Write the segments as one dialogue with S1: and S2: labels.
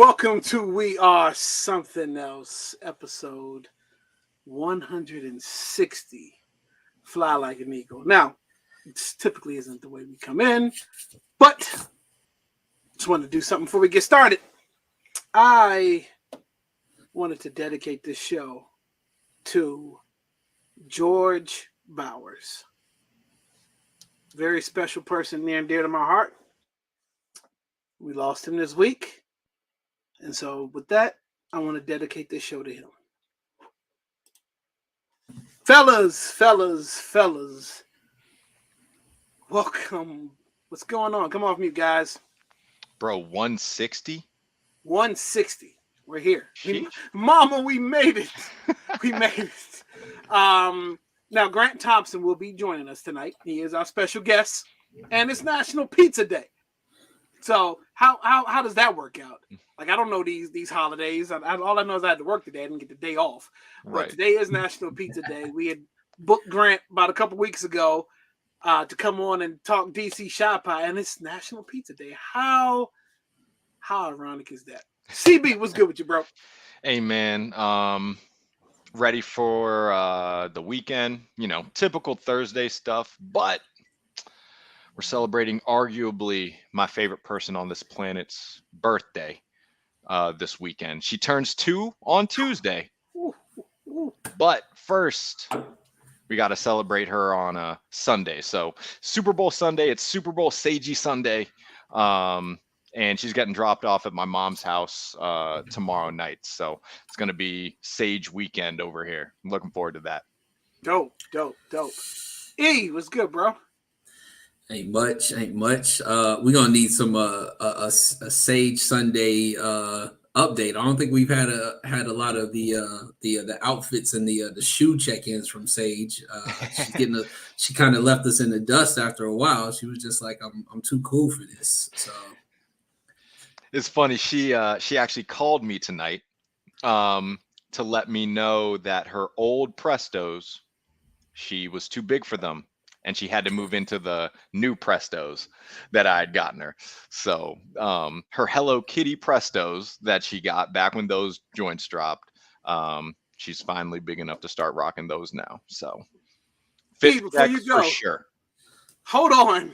S1: Welcome to We Are Something Else, episode 160, Fly Like an Eagle. Now, this typically isn't the way we come in, but just wanted to do something before we get started. I wanted to dedicate this show to George Bowers. Very special person near and dear to my heart. We lost him this week. And so with that, I want to dedicate this show to him. Fellas. Welcome. What's going on? Come off mute, guys.
S2: Bro, 160?
S1: 160. We're here. Mama, we made it. We made it. Now, Grant Thompson will be joining us tonight. He is our special guest. And it's National Pizza Day. So how does that work out? Like, I don't know these holidays. All I know is I had to work today. I didn't get the day off. But
S2: Right.
S1: Today is National Pizza Day. We had booked Grant about a couple weeks ago to come on and talk DC Shot Pie, and it's National Pizza Day. How ironic is that? CB, what's good with you, bro?
S2: Hey, man. Ready for the weekend. You know, typical Thursday stuff, but we're celebrating arguably my favorite person on this planet's birthday this weekend. She turns 2 on Tuesday.
S1: Ooh.
S2: But first, we got to celebrate her on a Sunday. So Super Bowl Sunday, it's Super Bowl Sagey Sunday. And she's getting dropped off at my mom's house tomorrow night. So it's going to be Sage weekend over here. I'm looking forward to that.
S1: Dope. E, what's good, bro?
S3: Ain't much. We're gonna need some a Sage Sunday update. I don't think we've had a lot of the outfits and the shoe check-ins from Sage. She kind of left us in the dust after a while. She was just like, I'm too cool for this. So
S2: It's funny. She actually called me tonight to let me know that her old Prestos, she was too big for them. And she had to move into the new Prestos that I had gotten her. So her Hello Kitty Prestos that she got back when those joints dropped, she's finally big enough to start rocking those now. So
S1: Hey, before you go,
S2: for sure.
S1: Hold on.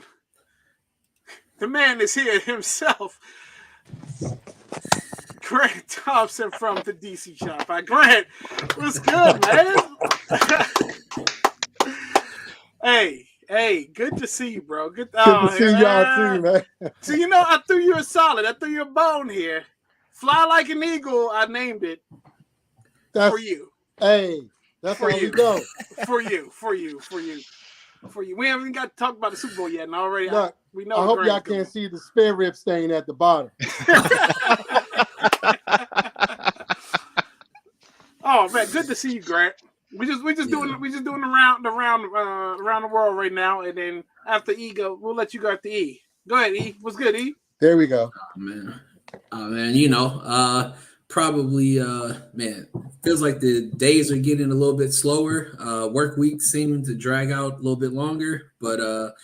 S1: The man is here himself. Grant Thompson from the DC Shop. Grant, what's good, man? Hey, good to see you, bro. Good
S4: to see y'all too, man.
S1: So, I threw you a solid. I threw you a bone here. Fly Like an Eagle, I named it for you.
S4: Hey, that's
S1: For
S4: how
S1: you.
S4: we go.
S1: For you. We haven't even got to talk about the Super Bowl yet, and already
S4: Look,
S1: we know.
S4: I hope
S1: Grant's
S4: y'all
S1: gonna-
S4: can't see the spare rib stain at the bottom.
S1: Oh man, good to see you, Grant. We just doing around the world right now, and then after E go, we'll let you go after E. Go ahead, E. What's good, E?
S4: There we go.
S3: man, probably man, feels like the days are getting a little bit slower. Work week seeming to drag out a little bit longer, but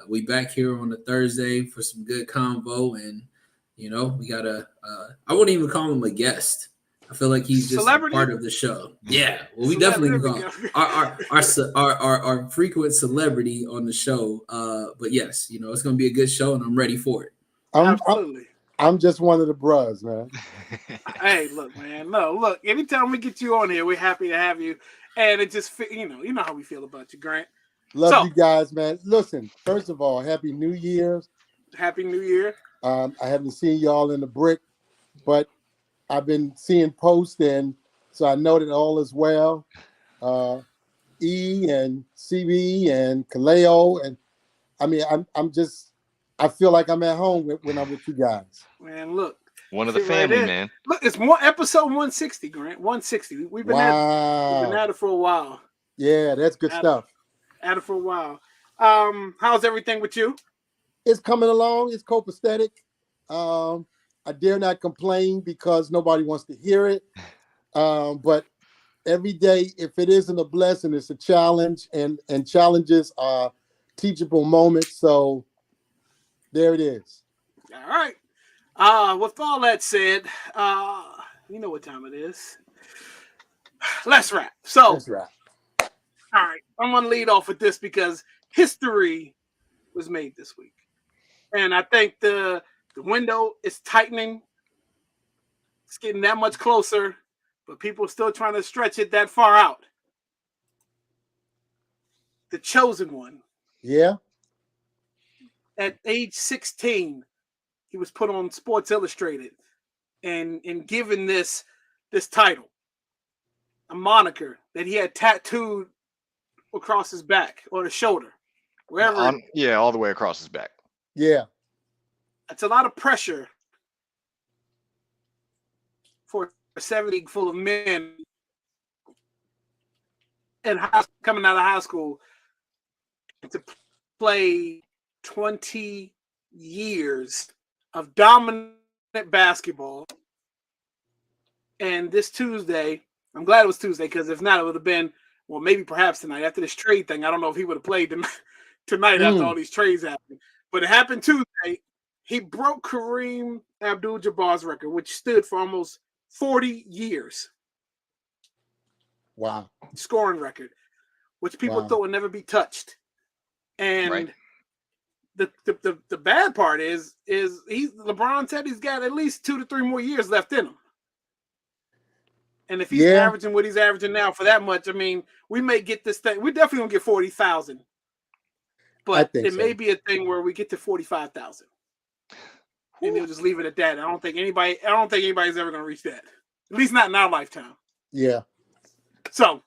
S3: we back here on a Thursday for some good convo, and we got I wouldn't even call him a guest. I feel like he's just a part of the show. Yeah, well, we definitely call our frequent celebrity on the show. But yes, it's gonna be a good show, and I'm ready for it.
S1: Absolutely.
S4: I'm just one of the bros, man.
S1: Hey, look, man. No, look. Anytime we get you on here, we're happy to have you, and it just you know how we feel about you, Grant.
S4: Love you guys, man. Listen, first of all, Happy New Year.
S1: Happy New Year.
S4: I haven't seen y'all in the brick, but I've been seeing posts, and so I know that all is well. E and CB and Kaleo, and I mean, I feel like I'm at home when I'm with you guys.
S1: Man, look.
S2: One of the
S1: Sit right
S2: family,
S1: in.
S2: man.
S1: Look, it's more episode 160, Grant. 160. We've been at it for a while.
S4: Yeah, that's good stuff.
S1: At it for a while. How's everything with you?
S4: It's coming along. It's copacetic. I dare not complain because nobody wants to hear it. But every day, if it isn't a blessing, it's a challenge, and challenges are teachable moments. So there it is.
S1: All right. With all that said, you know what time it is. Let's wrap. So,
S4: That's right.
S1: all right, I'm gonna lead off with this because history was made this week, and I think the window is tightening. It's getting that much closer, but people are still trying to stretch it that far out. The chosen one.
S4: Yeah.
S1: At age 16, he was put on Sports Illustrated and given this title, a moniker that he had tattooed across his back or the shoulder, wherever.
S2: All the way across his back.
S4: Yeah.
S1: That's a lot of pressure for a 7 league full of men and coming out of high school to play 20 years of dominant basketball. And this Tuesday, I'm glad it was Tuesday because if not, it would have been, well, maybe perhaps tonight after this trade thing. I don't know if he would have played tonight after all these trades happened. But it happened Tuesday. He broke Kareem Abdul-Jabbar's record, which stood for almost 40 years.
S4: Wow.
S1: Scoring record, which people thought would never be touched. And
S2: right.
S1: the bad part is LeBron said he's got at least 2 to 3 more years left in him. And if he's averaging what he's averaging now for that much, I mean, we may get this thing. We definitely gonna get 40,000. But it may be a thing where we get to 45,000. And he'll just leave it at that. I don't think anybody's ever gonna reach that. At least not in our lifetime.
S4: Yeah.
S1: So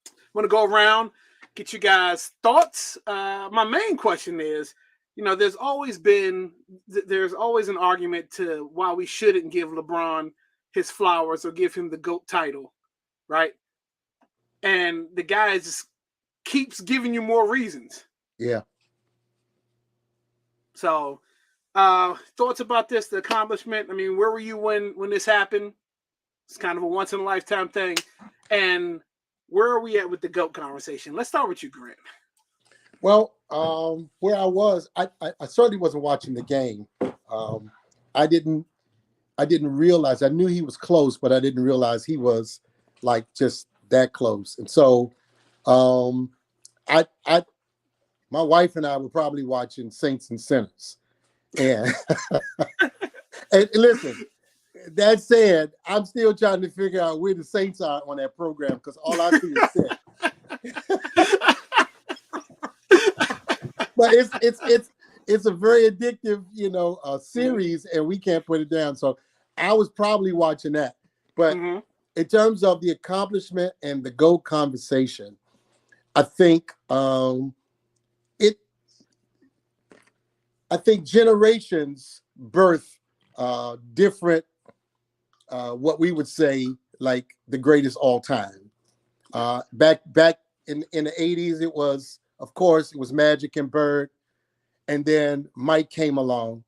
S1: I'm gonna go around, get you guys' thoughts. My main question is, there's always an argument to why we shouldn't give LeBron his flowers or give him the GOAT title, right? And the guy just keeps giving you more reasons.
S4: Yeah.
S1: So, thoughts about this, the accomplishment? I mean, where were you when this happened? It's kind of a once in a lifetime thing. And where are we at with the GOAT conversation? Let's start with you, Grant.
S4: Well, where I was, I certainly wasn't watching the game. I didn't realize. I knew he was close, but I didn't realize he was like just that close. And so, my wife and I were probably watching Saints and Sinners, and and listen. That said, I'm still trying to figure out where the Saints are on that program because all I see is sin. But it's a very addictive, series, and we can't put it down. So I was probably watching that. But in terms of the accomplishment and the GOAT conversation, I think generations birth different. What we would say like the greatest all time. Back in the 80s, it was Magic and Bird, and then Mike came along,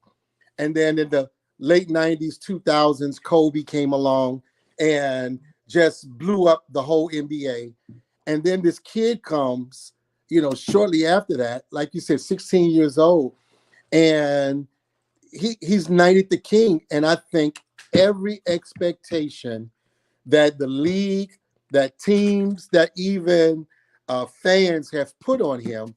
S4: and then in the late 90s, 2000s, Kobe came along and just blew up the whole NBA. And then this kid comes, shortly after that, like you said, 16 years old, and he's knighted the king. And I think every expectation that the league, that teams, that even fans have put on him,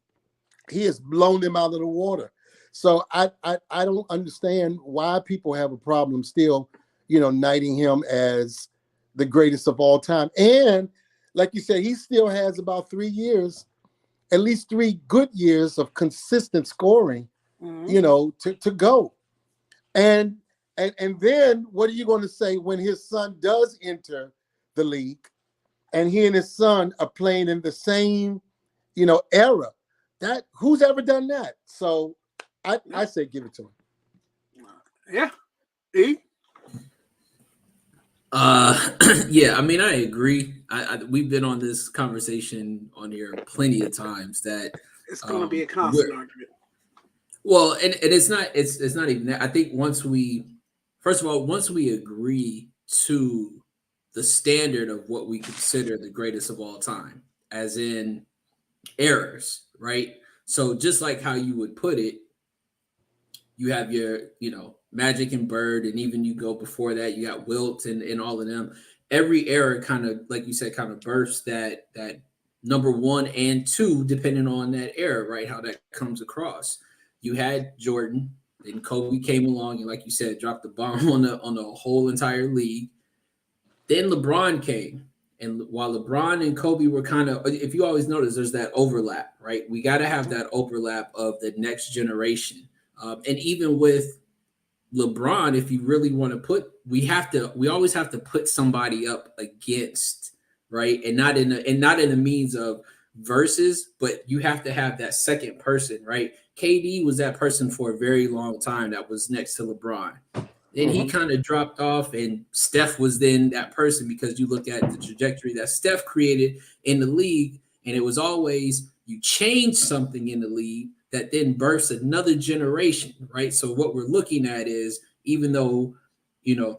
S4: he has blown them out of the water. So I don't understand why people have a problem still, knighting him as the greatest of all time. And like you said, he still has about 3 years, at least 3 good years of consistent scoring, to go. And then what are you going to say when his son does enter the league and he and his son are playing in the same, era? That who's ever done that? So I say give it to him.
S1: Yeah. E?
S3: Yeah, I mean, I agree. We've been on this conversation on here plenty of times that
S1: it's going to be a constant argument.
S3: Well, and it's not even that. I think once we agree to the standard of what we consider the greatest of all time, as in errors, right? So just like how you would put it, you have your, Magic and Bird, and even you go before that, you got Wilt and all of them. Every era kind of, like you said, kind of bursts that number 1 and 2, depending on that era, right? How that comes across. You had Jordan, then Kobe came along, and like you said, dropped the bomb on the whole entire league. Then LeBron came. And while LeBron and Kobe were kind of, if you always notice, there's that overlap, right? We got to have that overlap of the next generation. And even with LeBron, if you really want to put, we always have to put somebody up against, right? And not in the means of versus, but you have to have that second person, right? KD was that person for a very long time that was next to LeBron. Then he kind of dropped off, and Steph was then that person, because you look at the trajectory that Steph created in the league, and it was always you change something in the league that then births another generation, right? So what we're looking at is, even though,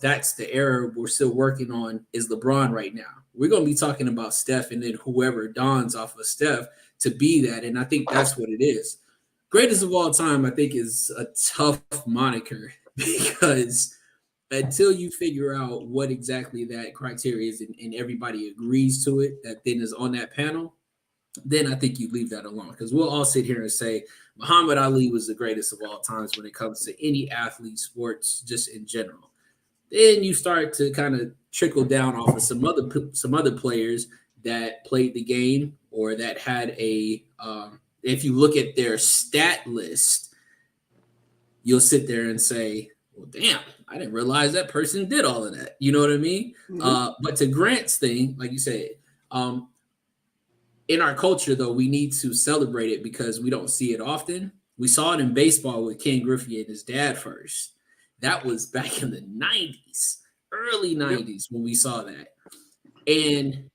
S3: that's the era we're still working on, is LeBron right now. We're going to be talking about Steph, and then whoever dawns off of Steph to be that. And I think that's what it is. Greatest of all time, I think, is a tough moniker, because until you figure out what exactly that criteria is, and everybody agrees to it, that then is on that panel, then I think you leave that alone. Because we'll all sit here and say Muhammad Ali was the greatest of all times when it comes to any athlete, sports, just in general. Then you start to kind of trickle down off of some other players that played the game, or that had a if you look at their stat list, you'll sit there and say, well, damn, I didn't realize that person did all of that. You know what I mean? But to Grant's thing, like you said, in our culture, though, we need to celebrate it because we don't see it often. We saw it in baseball with Ken Griffey and his dad first. That was back in the 90s, early 90s, when we saw that. And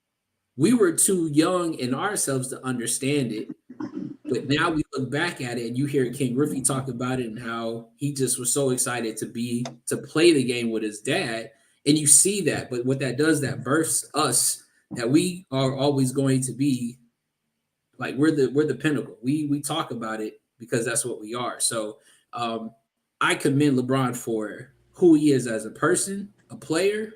S3: we were too young in ourselves to understand it. But now we look back at it, and you hear Ken Griffey talk about it and how he just was so excited to play the game with his dad. And you see that. But what that does, that births us, that we are always going to be like, we're the pinnacle. We talk about it because that's what we are. So I commend LeBron for who he is as a person, a player,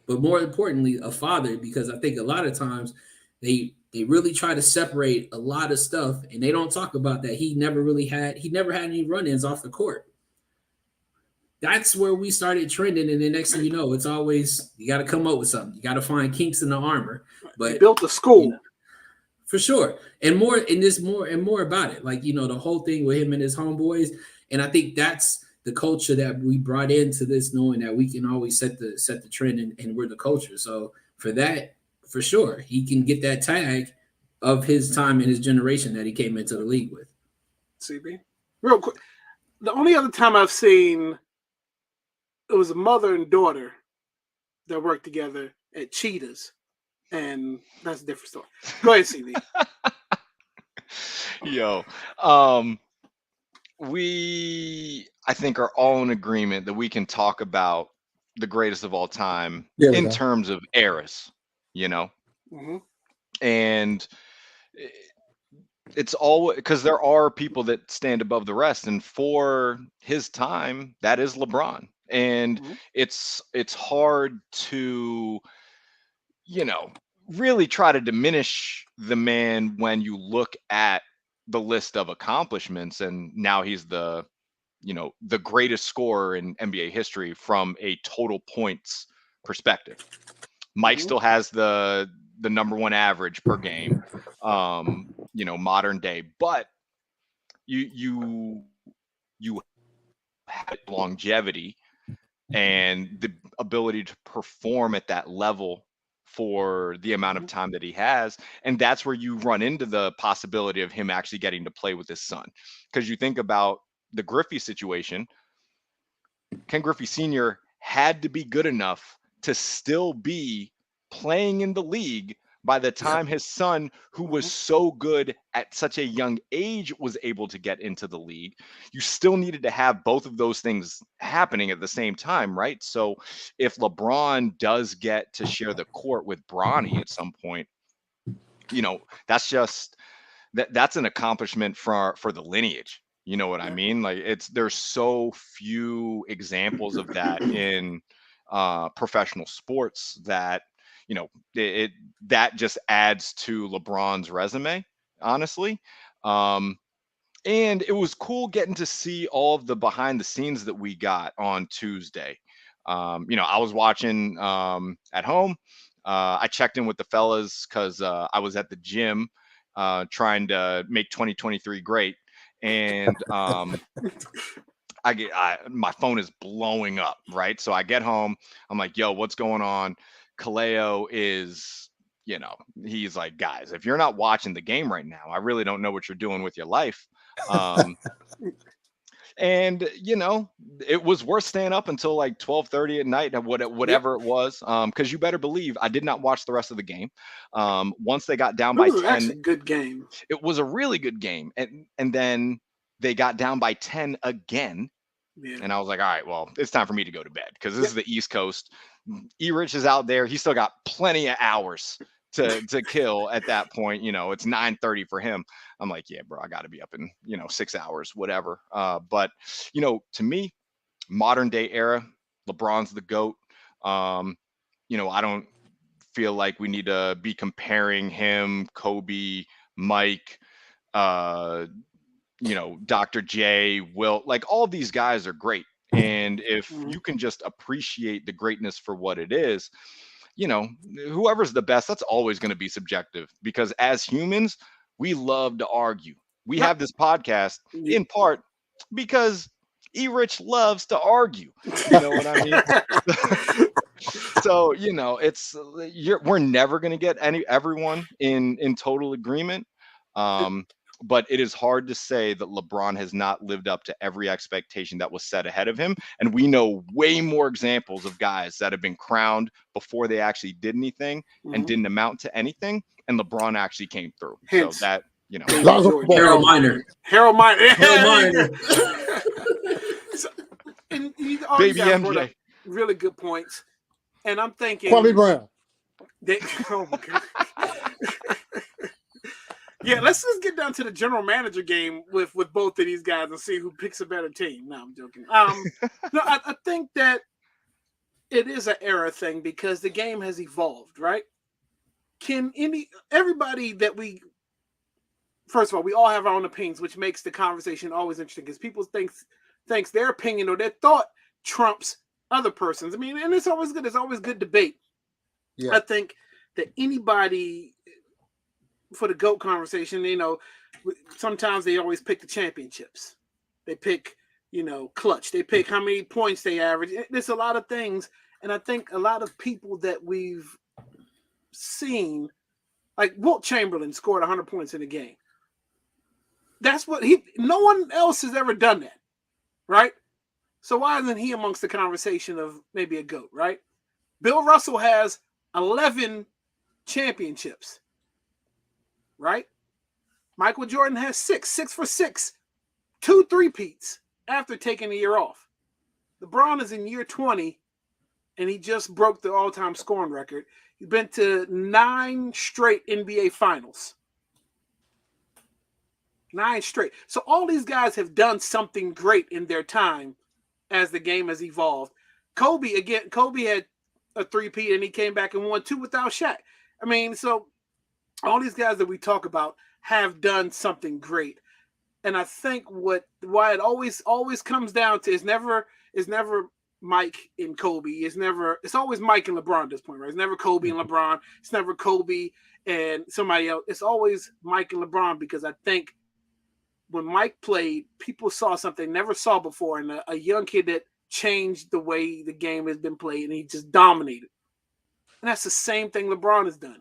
S3: but more importantly, a father, because I think a lot of times they really try to separate a lot of stuff, and they don't talk about that he never had any run-ins off the court. That's where we started trending, and the next thing you know, it's always, you got to come up with something. You got to find kinks in the armor. But
S1: he built a school.
S3: For sure. And more about it. Like, the whole thing with him and his homeboys. And I think that's the culture that we brought into this, knowing that we can always set the trend, and we're the culture. So for that, for sure, he can get that tag of his time and his generation that he came into the league with.
S1: CB, real quick, the only other time I've seen it was a mother and daughter that worked together at Cheetahs, and that's a different story. Go ahead, CB.
S2: Yo, I think are all in agreement that we can talk about the greatest of all time in terms of eras, and it's all because there are people that stand above the rest, and for his time, that is LeBron. And it's hard to, really try to diminish the man when you look at the list of accomplishments, and now he's the greatest scorer in NBA history from a total points perspective. Mike still has the number one average per game, modern day, but you have longevity and the ability to perform at that level for the amount of time that he has. And that's where you run into the possibility of him actually getting to play with his son. Because you think about the Griffey situation, Ken Griffey Sr. had to be good enough to still be playing in the league by the time his son, who was so good at such a young age, was able to get into the league. You still needed to have both of those things happening at the same time, right? So if LeBron does get to share the court with Bronny at some point, that's just that's an accomplishment for the lineage. You know what I mean? Like there's so few examples of that in professional sports that, you know, that just adds to LeBron's resume, honestly. And it was cool getting to see all of the behind the scenes that we got on Tuesday. You know, I was watching at home. I checked in with the fellas because I was at the gym trying to make 2023 great. And my phone is blowing up, right? So I get home. I'm like, yo, what's going on? Kaleo is, you know, he's like, guys, if you're not watching the game right now, I really don't know what you're doing with your life. And you know, it was worth staying up until like 12:30 at night, whatever it was. Because you better believe I did not watch the rest of the game. Once they got down by 10,
S1: actually a good game.
S2: it was a really good game, and then they got down by 10 again.
S1: Yeah.
S2: And I was like, all right, well, it's time for me to go to bed because this is the East Coast. E-Rich is out there. He's still got plenty of hours to kill at that point. You know, it's 9:30 for him. I'm like, yeah, bro, I got to be up in, you know, 6 hours, whatever. But, you know, to me, modern day era, LeBron's the GOAT. You know, I don't feel like we need to be comparing him, Kobe, Mike, you know, Dr. J, Wilt, like all these guys are great. And if you can just appreciate the greatness for what it is, you know, whoever's the best, that's always going to be subjective because as humans, we love to argue. We have this podcast in part because E-Rich loves to argue. You know what I mean? So, you know, we're never going to get everyone in total agreement. But it is hard to say that LeBron has not lived up to every expectation that was set ahead of him. And we know way more examples of guys that have been crowned before they actually did anything and didn't amount to anything. And LeBron actually came through.
S1: Hence,
S2: so that, you know.
S3: Harold Miner.
S1: Harold Miner.
S2: So,
S1: and
S2: Baby MJ.
S1: Really good points. And I'm thinking.
S4: Kwame Brown.
S1: Oh my God. Yeah, let's just get down to the general manager game with both of these guys and see who picks a better team. No, I'm joking. No, I think that it is an era thing because the game has evolved, right? Everybody that first of all, we all have our own opinions, which makes the conversation always interesting because people thinks their opinion or their thought trumps other person's. I mean, and it's always good. It's always good debate. Yeah. I think that anybody for the GOAT conversation, you know, sometimes they always pick the championships. They pick, you know, clutch. They pick how many points they average. There's a lot of things. And I think a lot of people that we've seen, like Wilt Chamberlain scored 100 points in a game. That's what no one else has ever done that, right? So why isn't he amongst the conversation of maybe a GOAT, right? Bill Russell has 11 championships. Right? Michael Jordan has 6 for 6, 2 3-peats after taking a year off. LeBron is in year 20, and he just broke the all-time scoring record. He's been to 9 straight NBA finals. 9 straight. So all these guys have done something great in their time as the game has evolved. Kobe had a 3-peat, and he came back and won 2 without Shaq. I mean, so all these guys that we talk about have done something great. And I think why it always comes down to is never Mike and Kobe. It's always Mike and LeBron at this point, right? It's never Kobe and LeBron. It's never Kobe and somebody else. It's always Mike and LeBron because I think when Mike played, people saw something they never saw before, and a young kid that changed the way the game has been played, and he just dominated. And that's the same thing LeBron has done.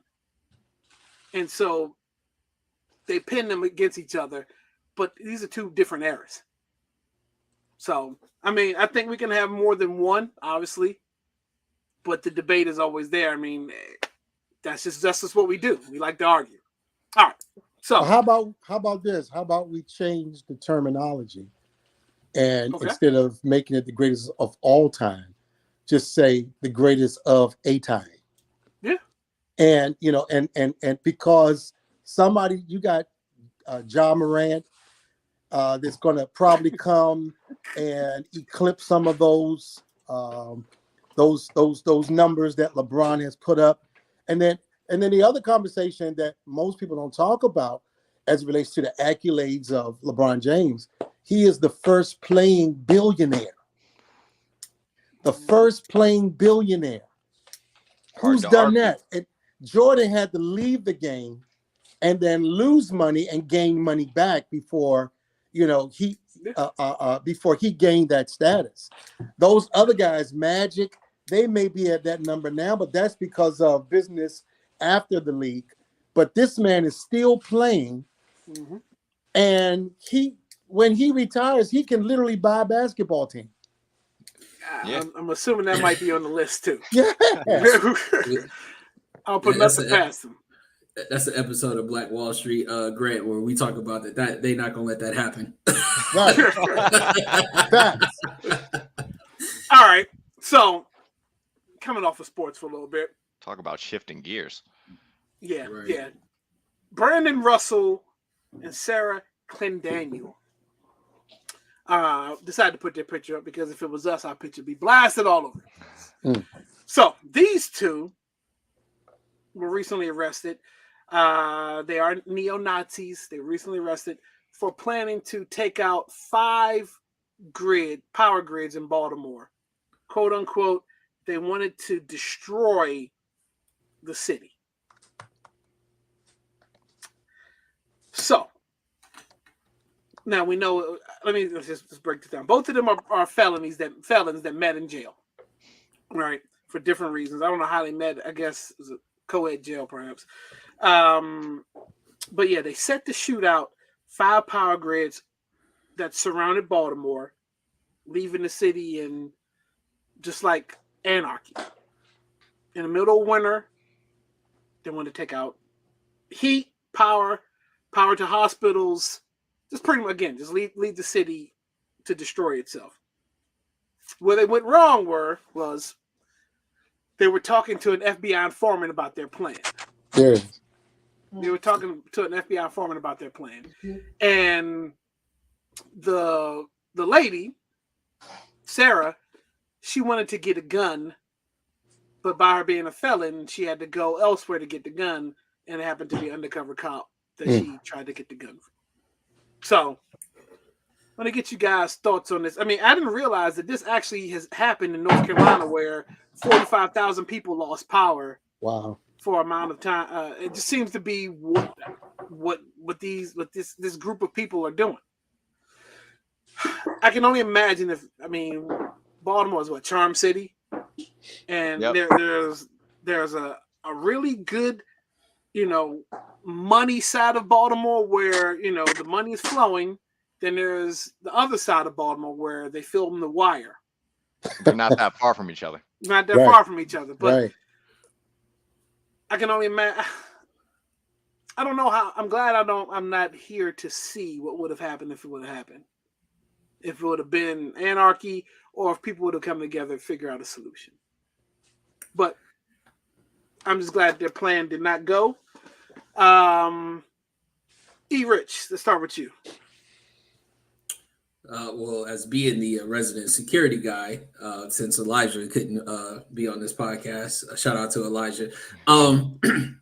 S1: And so they pin them against each other, but these are 2 different eras. So, I mean, I think we can have more than one, obviously, but the debate is always there. I mean, that's just what we do. We like to argue. All right. So
S4: how about this? How about we change the terminology and instead of making it the greatest of all time, just say the greatest of a time.
S1: Yeah.
S4: And, you know, and because somebody, you got Ja Morant, that's going to probably come and eclipse some of those numbers that LeBron has put up. And then the other conversation that most people don't talk about as it relates to the accolades of LeBron James, he is the first playing billionaire. The first playing billionaire.
S2: Hard
S4: Who's
S2: to
S4: done
S2: argue.
S4: that? And Jordan had to leave the game and then lose money and gain money back before, he gained that status. Those other guys, Magic, they may be at that number now, but that's because of business after the league. But this man is still playing, and when he retires, he can literally buy a basketball team.
S2: Yeah.
S1: I'm assuming that might be on the list too.
S4: Yeah.
S1: I'll put nothing past him.
S3: That's the episode of Black Wall Street, Grant, where we talk about that they're not gonna let that happen.
S4: Right.
S1: All right. So coming off of sports for a little bit.
S2: Talk about shifting gears.
S1: Yeah,
S3: Right.
S1: yeah. Brandon Russell and Sarah Clendaniel decided to put their picture up because if it was us, our picture would be blasted all over. So these two were recently arrested. They are neo-Nazis. They were recently arrested for planning to take out 5 power grids in Baltimore. Quote unquote, they wanted to destroy the city. So now we know. Let's just break this down. Both of them are felons that met in jail, right? For different reasons. I don't know how they met. I guess it was a co-ed jail, perhaps. But yeah, they set to shoot out 5 power grids that surrounded Baltimore, leaving the city in just like anarchy. In the middle of winter, they want to take out heat, power to hospitals. Just pretty much, again, just lead the city to destroy itself. Where they went wrong was they were talking to an FBI informant about their plan.
S4: There it is.
S1: They were talking to an FBI informant about their plan. And the lady, Sarah, she wanted to get a gun, but by her being a felon, she had to go elsewhere to get the gun, and it happened to be an undercover cop that she tried to get the gun from. So, I want to get you guys' thoughts on this. I mean, I didn't realize that this actually has happened in North Carolina where 45,000 people lost power.
S4: Wow.
S1: For amount of time. It just seems to be what this group of people are doing. I can only imagine Baltimore is what, Charm City? And there's a really good, money side of Baltimore where, the money is flowing. Then there's the other side of Baltimore where they film The Wire.
S2: They're not that far from each other.
S1: Not that far from each other. But
S4: right.
S1: I can only imagine. I don't know how. I'm glad I'm not here to see what would have happened if it would have happened. If it would have been anarchy, or if people would have come together and figure out a solution. But I'm just glad their plan did not go. Rich, let's start with you.
S3: Well, as being the resident security guy, since Elijah couldn't be on this podcast, shout out to Elijah. The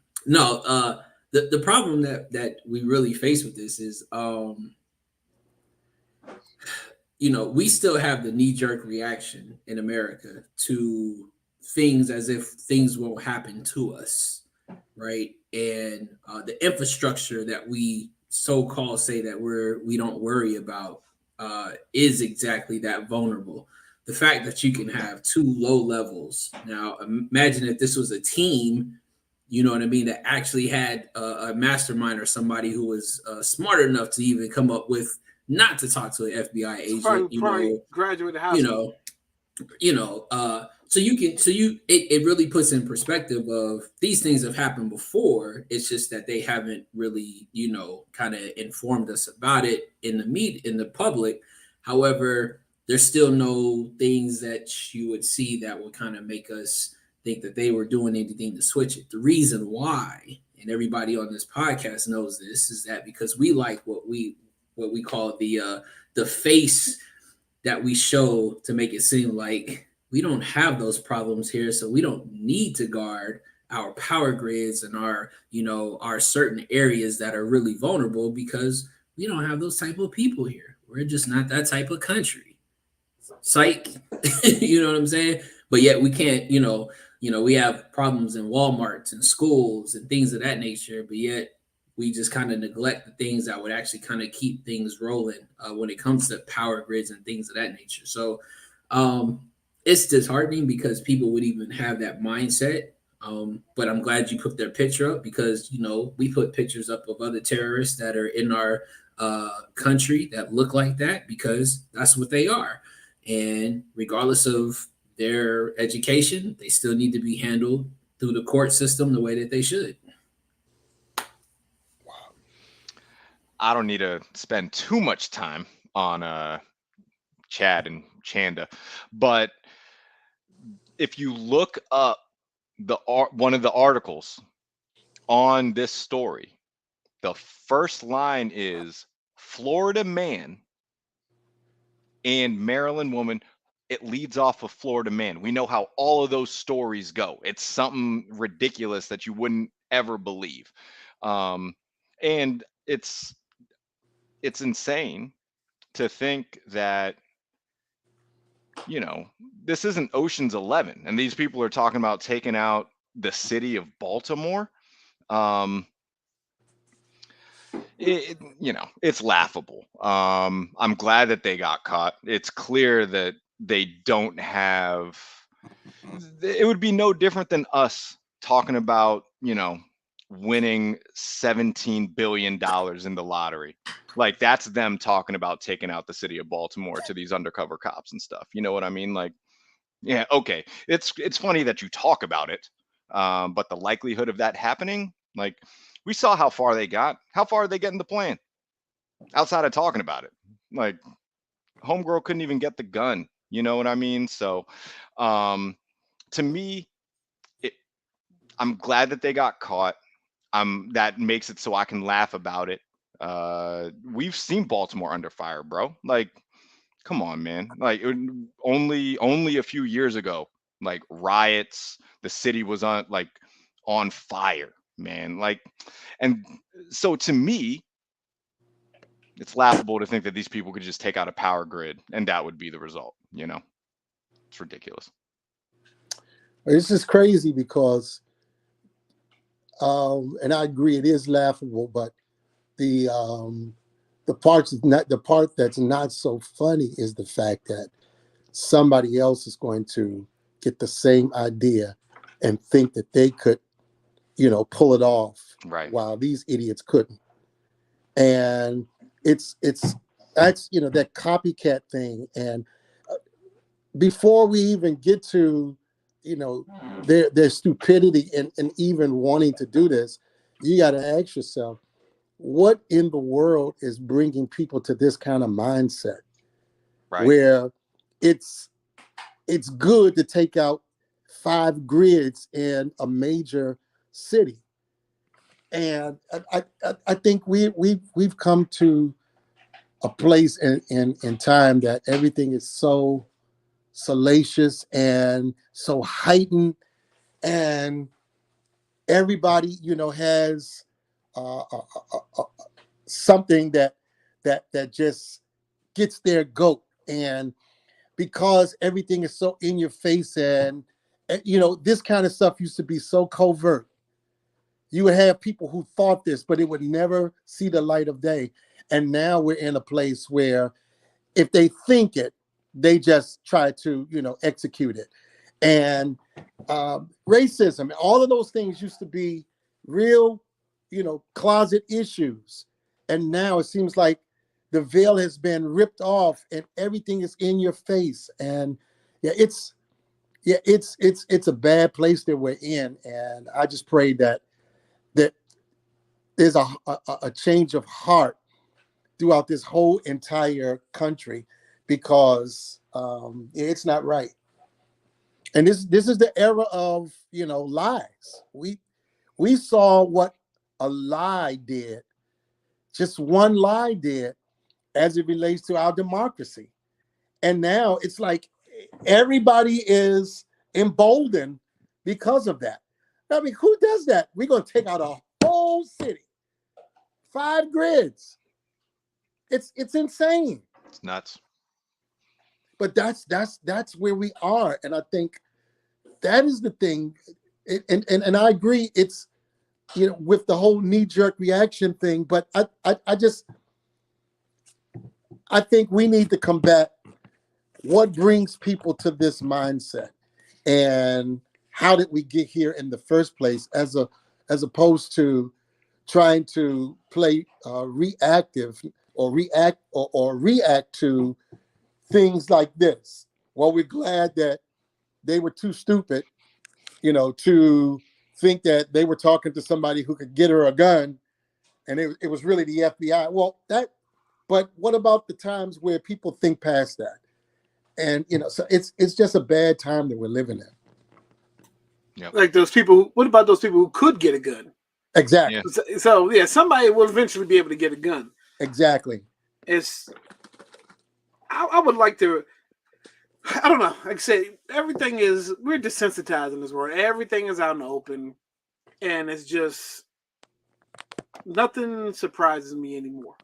S3: problem that we really face with this is, we still have the knee-jerk reaction in America to things as if things won't happen to us, right? And the infrastructure that we so-called say that we don't worry about is exactly that vulnerable. The fact that you can have 2 low levels. Now, imagine if this was a team, you know what I mean, that actually had a mastermind or somebody who was smart enough to even come up with not to talk to an FBI agent,
S1: graduated high school.
S3: It really puts in perspective of these things have happened before. It's just that they haven't really, kind of informed us about it in the public. However, there's still no things that you would see that would kind of make us think that they were doing anything to switch it. The reason why, and everybody on this podcast knows this, is that because we like what what we call the face that we show to make it seem like we don't have those problems here, so we don't need to guard our power grids and our, our certain areas that are really vulnerable because we don't have those type of people here. We're just not that type of country. Psych, you know what I'm saying? But yet we can't, we have problems in Walmarts and schools and things of that nature, but yet we just kind of neglect the things that would actually kind of keep things rolling when it comes to power grids and things of that nature. So it's disheartening because people would even have that mindset. But I'm glad you put their picture up because, we put pictures up of other terrorists that are in our country that look like that because that's what they are. And regardless of their education, they still need to be handled through the court system the way that they should.
S2: I don't need to spend too much time on Chad and Chanda, but if you look up one of the articles on this story, the first line is Florida man and Maryland woman. It leads off of Florida man. We know how all of those stories go. It's something ridiculous that you wouldn't ever believe. And it's insane to think that, this isn't Ocean's 11 and these people are talking about taking out the city of Baltimore. It's laughable. I'm glad that they got caught. It's clear that they don't have, it would be no different than us talking about, winning $17 billion in the lottery. Like that's them talking about taking out the city of Baltimore to these undercover cops and stuff. You know what I mean? Like, yeah, okay. It's funny that you talk about it. But the likelihood of that happening, like we saw how far they got. How far are they getting the plan? Outside of talking about it. Like homegirl couldn't even get the gun. You know what I mean? So to me, I'm glad that they got caught. That makes it so I can laugh about it. We've seen Baltimore under fire, bro. Like, come on, man. Like only a few years ago, like riots, the city was on fire, man. Like, and so to me, it's laughable to think that these people could just take out a power grid and that would be the result. It's ridiculous.
S4: It's just crazy because, and I agree, it is laughable, but the part that's not so funny is the fact that somebody else is going to get the same idea and think that they could, pull it off,
S2: right,
S4: while these idiots couldn't. And that's that copycat thing. And before we even get to their stupidity and even wanting to do this, you got to ask yourself, what in the world is bringing people to this kind of mindset,
S2: right,
S4: where it's good to take out 5 grids in a major city? And I think we've come to a place in time that everything is so salacious and so heightened, and everybody has something that just gets their goat. And because everything is so in your face, and this kind of stuff used to be so covert, you would have people who thought this, but it would never see the light of day. And now we're in a place where if they think it, they just try to execute it. And racism, all of those things used to be real closet issues, and now it seems like the veil has been ripped off and everything is in your face. And it's a bad place that we're in. And I just pray that there's a change of heart throughout this whole entire country, because it's not right. And this is the era of lies. We saw what a lie did, just one lie did, as it relates to our democracy. And now it's like everybody is emboldened because of that. I mean, who does that? We're going to take out a whole city, 5 grids. It's insane.
S2: It's nuts.
S4: But that's where we are, and I think that is the thing. And I agree. It's, you know, with the whole knee-jerk reaction thing, but I think we need to combat what brings people to this mindset, and how did we get here in the first place, as opposed to trying to play reactive or react to things like this. Well, we're glad that they were too stupid, you know, to think that they were talking to somebody who could get her a gun, and it was really the FBI. Well, but what about the times where people think past that? And, you know, so it's just a bad time that we're living in.
S2: Yep.
S1: Like those people. What about those people who could get a gun?
S4: Exactly.
S2: Yeah.
S1: So yeah, somebody will eventually be able to get a gun.
S4: Exactly.
S1: I would like to. I don't know. Like I say, we're desensitized in this world. Everything is out in the open, and it's just nothing surprises me anymore.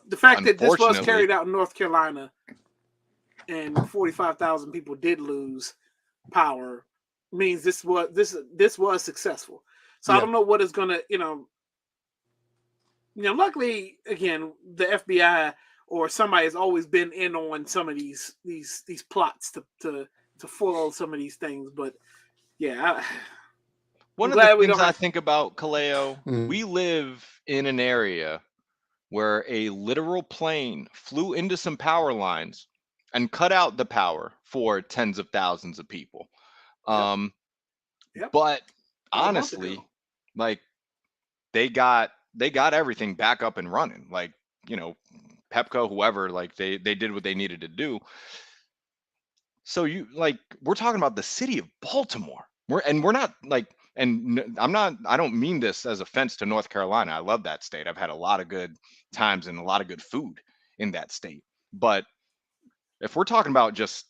S1: The fact that this was carried out in North Carolina, and 45,000 people did lose power, means this was successful. So yeah. I don't know what is going to, you know. Luckily, again, the FBI or somebody has always been in on some of these plots to foil some of these things. But yeah,
S2: one of the things I think about, Kaleo, we live in an area where a literal plane flew into some power lines and cut out the power for tens of thousands of people.
S1: Yep.
S2: But honestly, like they got everything back up and running. Like, you know, Pepco, whoever, like they did what they needed to do. So we're talking about the city of Baltimore. I don't mean this as offense to North Carolina. I love that state. I've had a lot of good times and a lot of good food in that state. But if we're talking about just,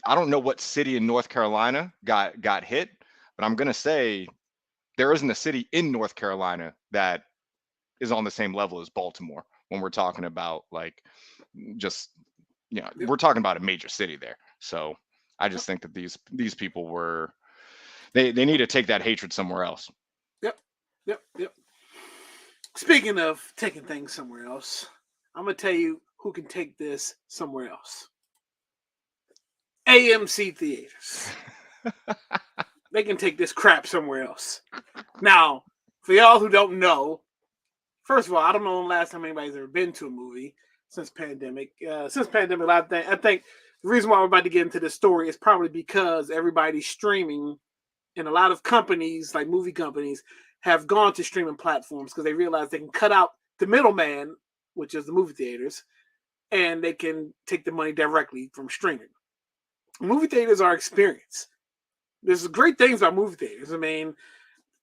S2: I don't know what city in North Carolina got hit, but I'm going to say there isn't a city in North Carolina that is on the same level as Baltimore when we're talking about like just, you know, we're talking about a major city there. So I just think that these people were, they need to take that hatred somewhere else.
S1: Yep. Speaking of taking things somewhere else, I'm going to tell you who can take this somewhere else. AMC theaters. They can take this crap somewhere else. Now, for y'all who don't know, first of all, I don't know the last time anybody's ever been to a movie since pandemic. I think the reason why we're about to get into this story is probably because everybody's streaming, and a lot of companies, like movie companies, have gone to streaming platforms because they realize they can cut out the middleman, which is the movie theaters, and they can take the money directly from streaming. Movie theaters are experience. There's great things about movie theaters. I mean,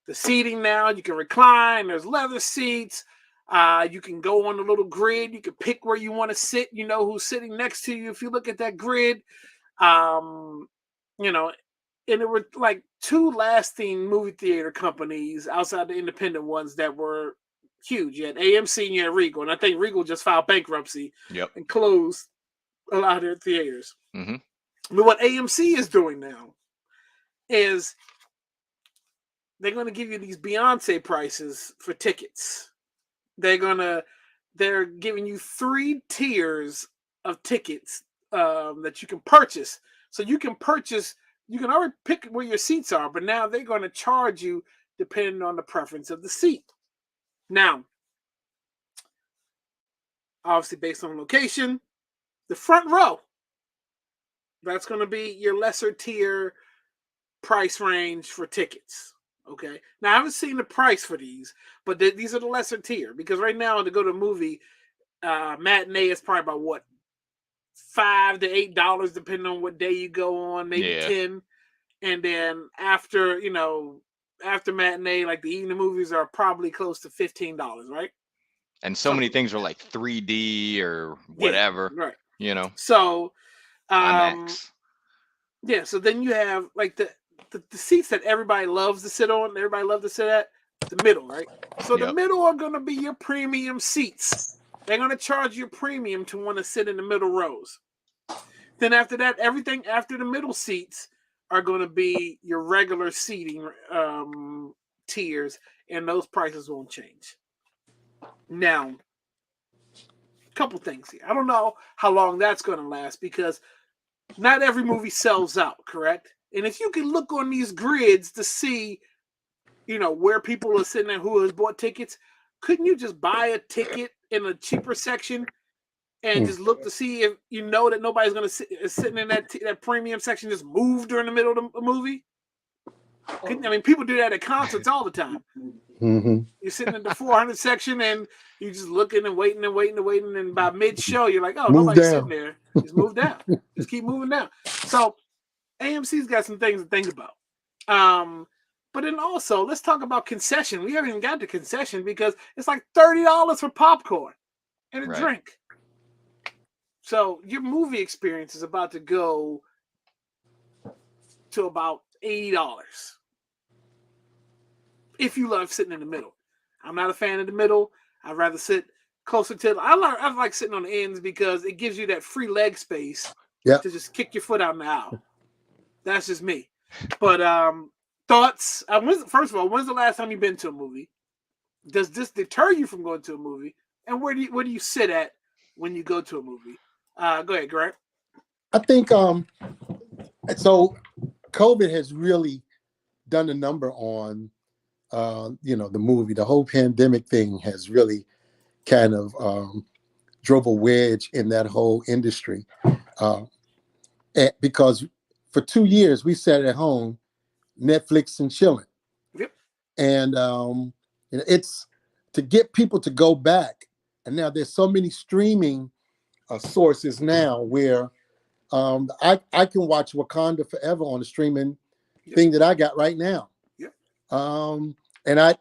S1: the seating now, you can recline. There's leather seats. You can go on the little grid. You can pick where you want to sit. You know who's sitting next to you if you look at that grid. You know, and there were like 2 lasting movie theater companies outside the independent ones that were huge. You had AMC and you had Regal. And I think Regal just filed bankruptcy and closed a lot of their theaters.
S2: Mm-hmm.
S1: But what AMC is doing now is they're going to give you these Beyonce prices for tickets. They're giving you 3 tiers of tickets that you can purchase. So you can already pick where your seats are, but now they're going to charge you depending on the preference of the seat. Now, obviously based on location, the front row, that's going to be your lesser tier price range for tickets. Okay. Now, I haven't seen the price for these, but these are the lesser tier because right now to go to a movie, matinee is probably about what, $5 to $8 depending on what day you go on, maybe 10. And then after matinee, like the evening movies are probably close to $15, right?
S2: And so many things are like 3D or whatever,
S1: right.
S2: you know.
S1: So,
S2: IMAX.
S1: yeah. So then you have like the seats that everybody loves to sit on. Everybody loves to sit at the middle, right? So the
S2: Yep.
S1: middle are gonna be your premium seats. They're gonna charge you a premium to want to sit in the middle rows. Then after that, everything after the middle seats are going to be your regular seating tiers, and those prices won't change. Now, a couple things here. I don't know how long that's going to last because not every movie sells out, correct? And if you can look on these grids to see, where people are sitting and who has bought tickets, couldn't you just buy a ticket in a cheaper section and just look to see if you know that nobody's going to sitting in that premium section just move during the middle of the movie? People do that at concerts all the time.
S4: Mm-hmm.
S1: You're sitting in the 400 section and you're just looking and waiting and waiting and waiting, and by mid-show you're like, oh,
S4: Move
S1: nobody's
S4: down.
S1: sitting there. Just move down. Just keep moving down. So AMC's got some things to think about. But then also, let's talk about concession. We haven't even got to concession because it's like $30 for popcorn and a drink. So your movie experience is about to go to about $80 if you love sitting in the middle. I'm not a fan of the middle. I'd rather sit closer to. I like sitting on the ends because it gives you that free leg space to just kick your foot out in the aisle. That's just me. But thoughts? First of all, when's the last time you've been to a movie? Does this deter you from going to a movie? And where do you sit at when you go to a movie? Go ahead, Grant.
S4: I think so COVID has really done a number on the movie. The whole pandemic thing has really kind of drove a wedge in that whole industry. Because for 2 years we sat at home, Netflix and chilling.
S1: Yep.
S4: And it's to get people to go back. And now there's so many streaming sources now where I can watch Wakanda Forever on the streaming thing that I got right now.
S1: Yep.
S4: And I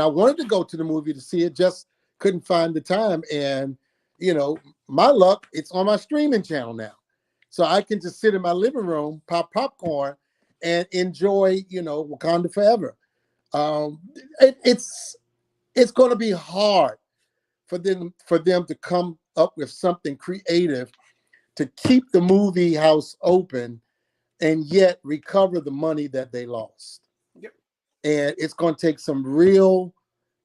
S4: wanted to go to the movie to see it, just couldn't find the time. And my luck, it's on my streaming channel now, so I can just sit in my living room, pop popcorn, and enjoy Wakanda Forever. It's going to be hard for them to come up with something creative to keep the movie house open and yet recover the money that they lost.
S1: Yep.
S4: And it's going to take some real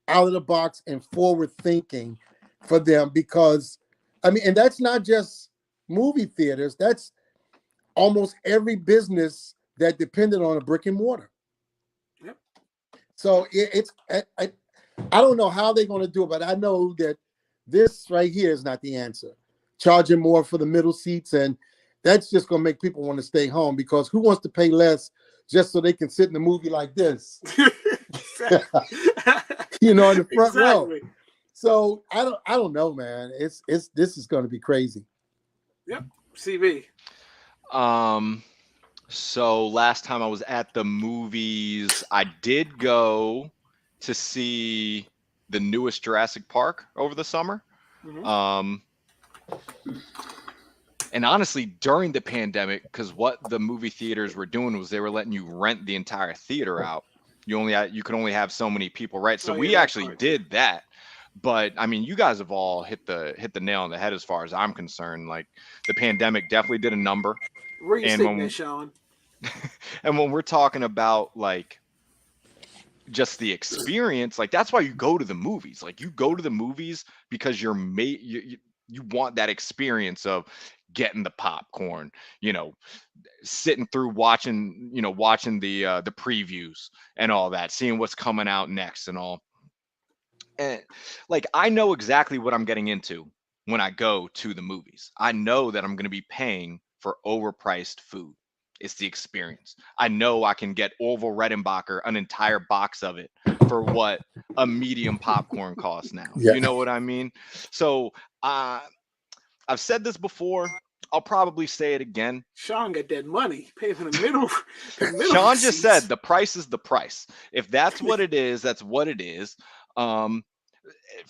S4: out of the box and forward thinking for them, because and that's not just movie theaters, that's almost every business that depended on a brick and mortar.
S1: Yep.
S4: So I don't know how they're going to do it, but I know that this right here is not the answer. Charging more for the middle seats, and that's just going to make people want to stay home, because who wants to pay less just so they can sit in the movie like this? In the front row. So I don't know, man. This is going to be crazy.
S1: Yep. CV.
S2: So last time I was at the movies, I did go to see the newest Jurassic Park over the summer. Mm-hmm. And honestly, during the pandemic, because what the movie theaters were doing was they were letting you rent the entire theater out. You could only have so many people, right? So we actually did that. But you guys have all hit the nail on the head as far as I'm concerned. Like, the pandemic definitely did a number.
S1: Where you sitting there, Sean?
S2: And when we're talking about like just the experience, like, that's why you go to the movies. Like, you go to the movies because you want that experience of getting the popcorn, sitting through watching the previews and all that, seeing what's coming out next and all. And like, I know exactly what I'm getting into when I go to the movies. I know that I'm going to be paying for overpriced food. It's the experience. I know I can get Orville Redenbacher, an entire box of it, for what a medium popcorn costs now. Yeah. You know what I mean? So I've said this before. I'll probably say it again.
S1: Sean got that money. Pay for the middle.
S2: Sean just said the price is the price. If that's what it is, that's what it is.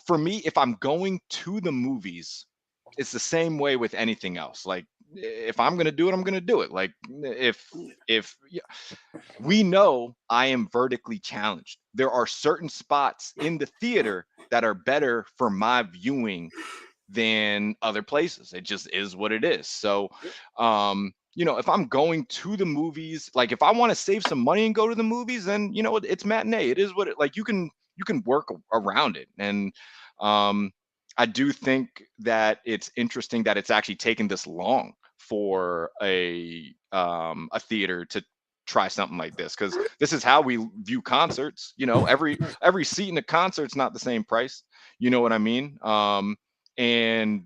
S2: for me, if I'm going to the movies, it's the same way with anything else. Like if I'm gonna do it, I'm gonna do it. Like if yeah, we know I am vertically challenged. There are certain spots in the theater that are better for my viewing than other places. It just is what it is. So, if I'm going to the movies, like if I want to save some money and go to the movies, then it's matinee. It is what it like. You can work around it, and I do think that it's interesting that it's actually taken this long for a theater to try something like this, because this is how we view concerts. Every seat in a concert's not the same price. You know what I mean? And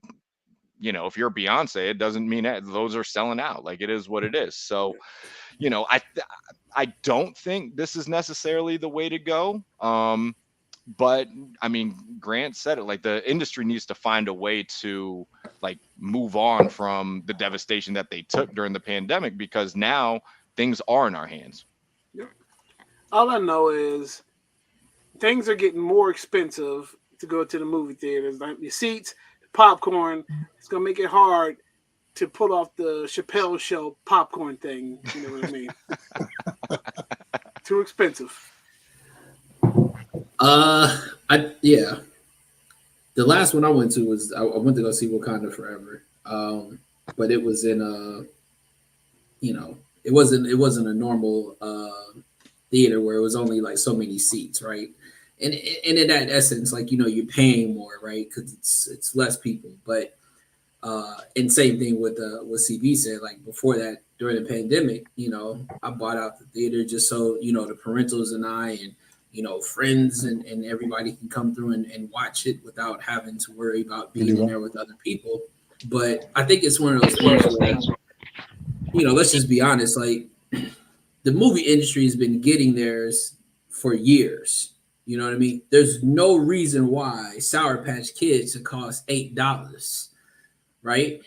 S2: if you're Beyonce, it doesn't mean that those are selling out. Like it is what it is. So, I don't think this is necessarily the way to go. But I mean, Grant said it, like the industry needs to find a way to like move on from the devastation that they took during the pandemic, because now things are in our hands.
S1: Yep. All I know is things are getting more expensive to go to the movie theaters. Like your seats, popcorn, it's gonna make it hard to pull off the Chappelle Show popcorn thing. You know what I mean? Too expensive.
S3: Yeah. The last one I went to was I went to go see Wakanda Forever. But it was in it wasn't a normal theater where it was only like so many seats, right? And in that essence, like you're paying more, right? Because it's less people. But and same thing with what CB said. Like before that, during the pandemic, I bought out the theater just so the parentals and I and friends and everybody can come through and watch it without having to worry about being in there with other people. But I think it's one of those things where, let's just be honest, like the movie industry has been getting theirs for years. You know what I mean? There's no reason why Sour Patch Kids should cost $8, right?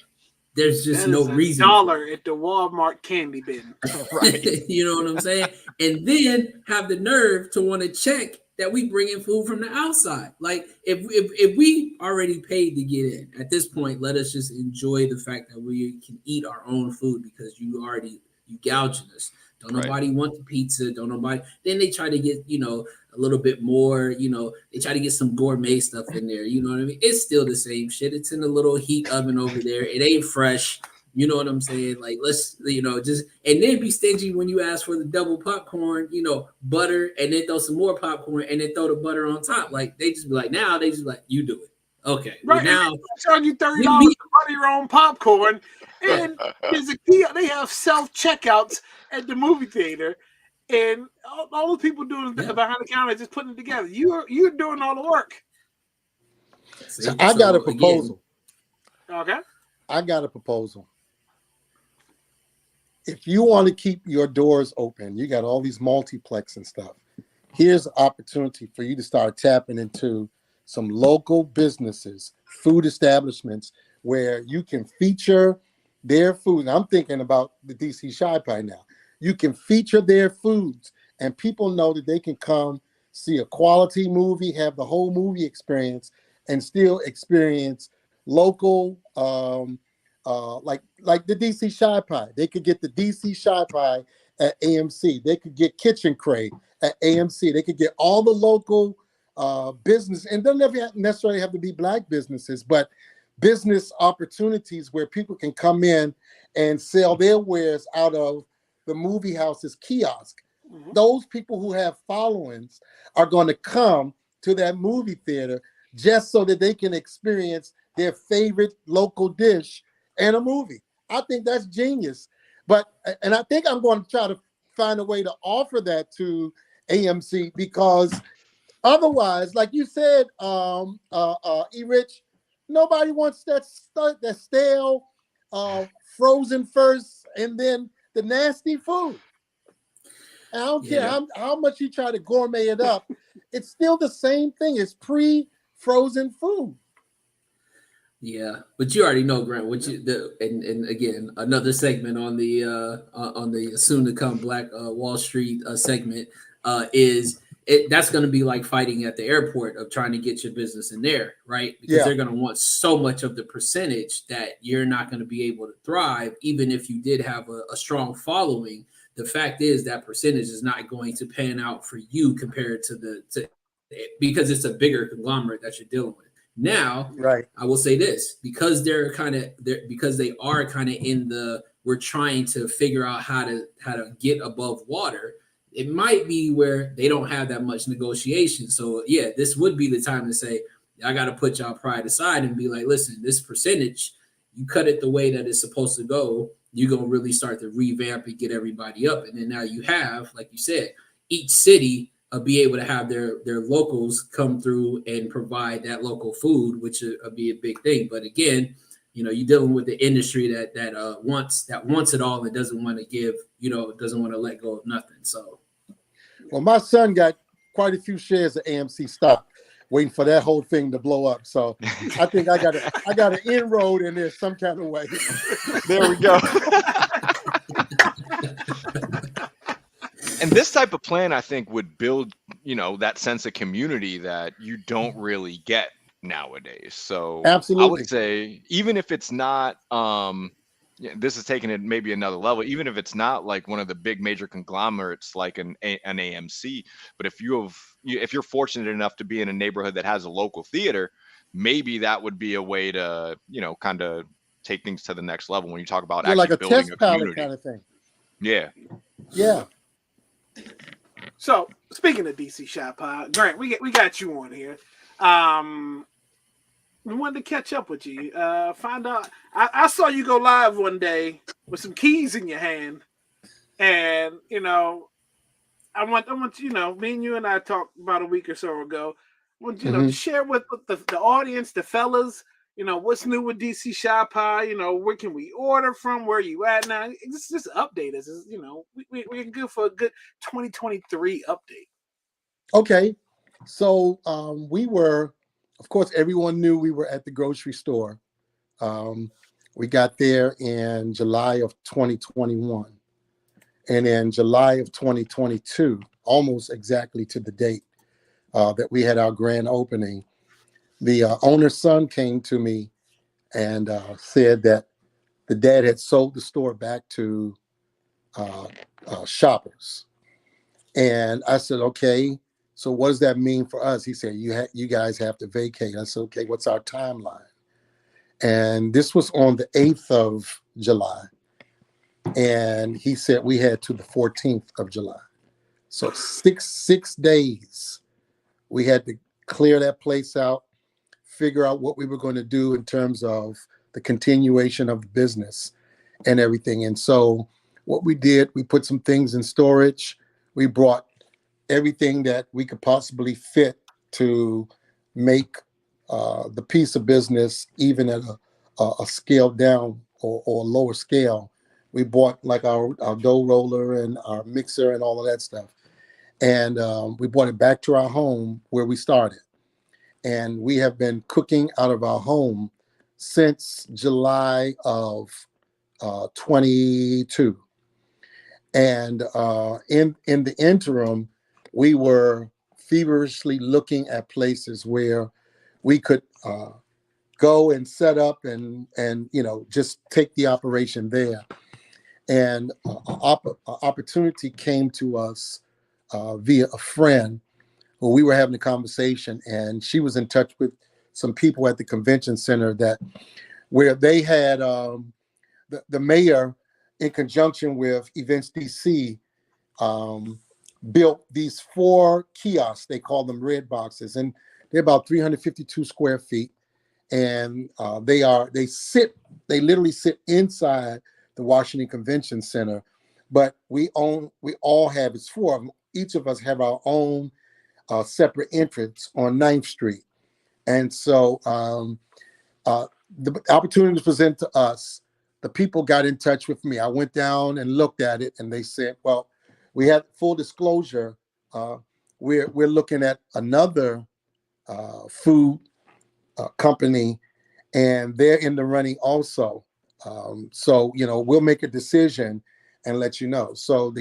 S3: There's just no reason.
S1: $1 at the Walmart candy bin.
S2: Right.
S3: You know what I'm saying? And then have the nerve to want to check that we bring in food from the outside. Like if we already paid to get in, at this point, let us just enjoy the fact that we can eat our own food, because you gouging us. Don't nobody want the pizza. Don't nobody. Then they try to get, a little bit more, they try to get some gourmet stuff in there. You know what I mean? It's still the same shit. It's in a little heat oven over there. It ain't fresh. You know what I'm saying? Like, let's, just, and then be stingy when you ask for the double popcorn, butter, and then throw some more popcorn and then throw the butter on top. Like, they just be like, you do it. Okay.
S1: Right.
S3: Well, now,
S1: charge you $30 to butter your own popcorn. And there's a key. They have self-checkouts at the movie theater. And all the people doing behind the counter just putting it together. You're doing all the work.
S4: So I got a proposal.
S1: Okay.
S4: I got a proposal. If you want to keep your doors open, you got all these multiplex and stuff. Here's an opportunity for you to start tapping into some local businesses, food establishments, where you can feature their food. And I'm thinking about the DC Shy Pie now. You can feature their foods, and people know that they can come see a quality movie, have the whole movie experience, and still experience local, like the DC Shy Pie. They could get the DC Shy Pie at AMC. They could get Kitchen Crate at AMC. They could get all the local business, and they'll never necessarily have to be Black businesses, but business opportunities where people can come in and sell their wares out of the movie house's kiosk. Mm-hmm. Those people who have followings are going to come to that movie theater just so that they can experience their favorite local dish and a movie. I think that's genius. And I think I'm going to try to find a way to offer that to AMC, because otherwise, like you said, E-Rich, nobody wants that stale, frozen first, and then the nasty food. And I don't care how much you try to gourmet it up, it's still the same thing. It's pre-frozen food.
S3: Yeah, but you already know, Grant. And again, another segment on the soon to come Black Wall Street segment is that's going to be like fighting at the airport of trying to get your business in there, right? Because
S4: Yeah.
S3: they're going to want so much of the percentage that you're not going to be able to thrive, even if you did have a strong following. The fact is that percentage is not going to pan out for you compared to because it's a bigger conglomerate that you're dealing with. Now,
S4: Right.
S3: I will say this, because they are kind of in the, we're trying to figure out how to get above water. It might be where they don't have that much negotiation. So yeah, this would be the time to say, I got to put y'all pride aside and be like, listen, this percentage, you cut it the way that it's supposed to go, you're going to really start to revamp and get everybody up. And then now you have, like you said, each city be able to have their locals come through and provide that local food, which would be a big thing. But again, you know, you're dealing with the industry that wants it all and doesn't want to give, doesn't want to let go of nothing. So,
S4: well, my son got quite a few shares of AMC stock, waiting for that whole thing to blow up. So I think I got an inroad in there some kind of way.
S2: There we go. And this type of plan, I think, would build, that sense of community that you don't really get nowadays. So
S4: Absolutely.
S2: I would say, even if it's not, this is taking it maybe another level, even if it's not like one of the big major conglomerates like an AMC, but if you're fortunate enough to be in a neighborhood that has a local theater, maybe that would be a way to, kind of take things to the next level when you talk about actually
S4: like a
S2: building
S4: test
S2: a
S4: pilot
S2: community.
S4: kind of thing.
S2: Yeah.
S4: Yeah.
S1: So speaking of DC Shop, Grant, we got you on here. We wanted to catch up with you. Find out. I saw you go live one day with some keys in your hand, and I want me and you and I talked about a week or so ago. I want to share with the audience, the fellas, what's new with DC Shop. Where can we order from? Where are you at now? Just update us. We're good for a good 2023 update.
S4: Okay. So we were, of course, everyone knew we were at the grocery store. We got there in July of 2021. And in July of 2022, almost exactly to the date that we had our grand opening, the owner's son came to me and said that the dad had sold the store back to shoppers. And I said, okay, so what does that mean for us? He said, you guys have to vacate. I said, okay, what's our timeline? And this was on the 8th of July. And he said we had to the 14th of July. So six days we had to clear that place out, figure out what we were going to do in terms of the continuation of the business and everything. And so what we did, we put some things in storage. We brought everything that we could possibly fit to make the piece of business even at a scale down or lower scale. We bought like our dough roller and our mixer and all of that stuff. And we brought it back to our home where we started. And we have been cooking out of our home since July of 22. And in the interim, we were feverishly looking at places where we could go and set up and just take the operation there. And an opportunity came to us via a friend who we were having a conversation, and she was in touch with some people at the convention center where they had the mayor, in conjunction with Events DC, built these 4 kiosks. They call them red boxes, and they're about 352 square feet. And they literally sit inside the Washington Convention Center, but we all have, it's 4 of them. Each of us have our own separate entrance on 9th Street. And so the opportunity was presented to us. The people got in touch with me. I went down and looked at it, and they said, well, we had full disclosure. We're looking at another food company, and they're in the running also. So, we'll make a decision and let you know. So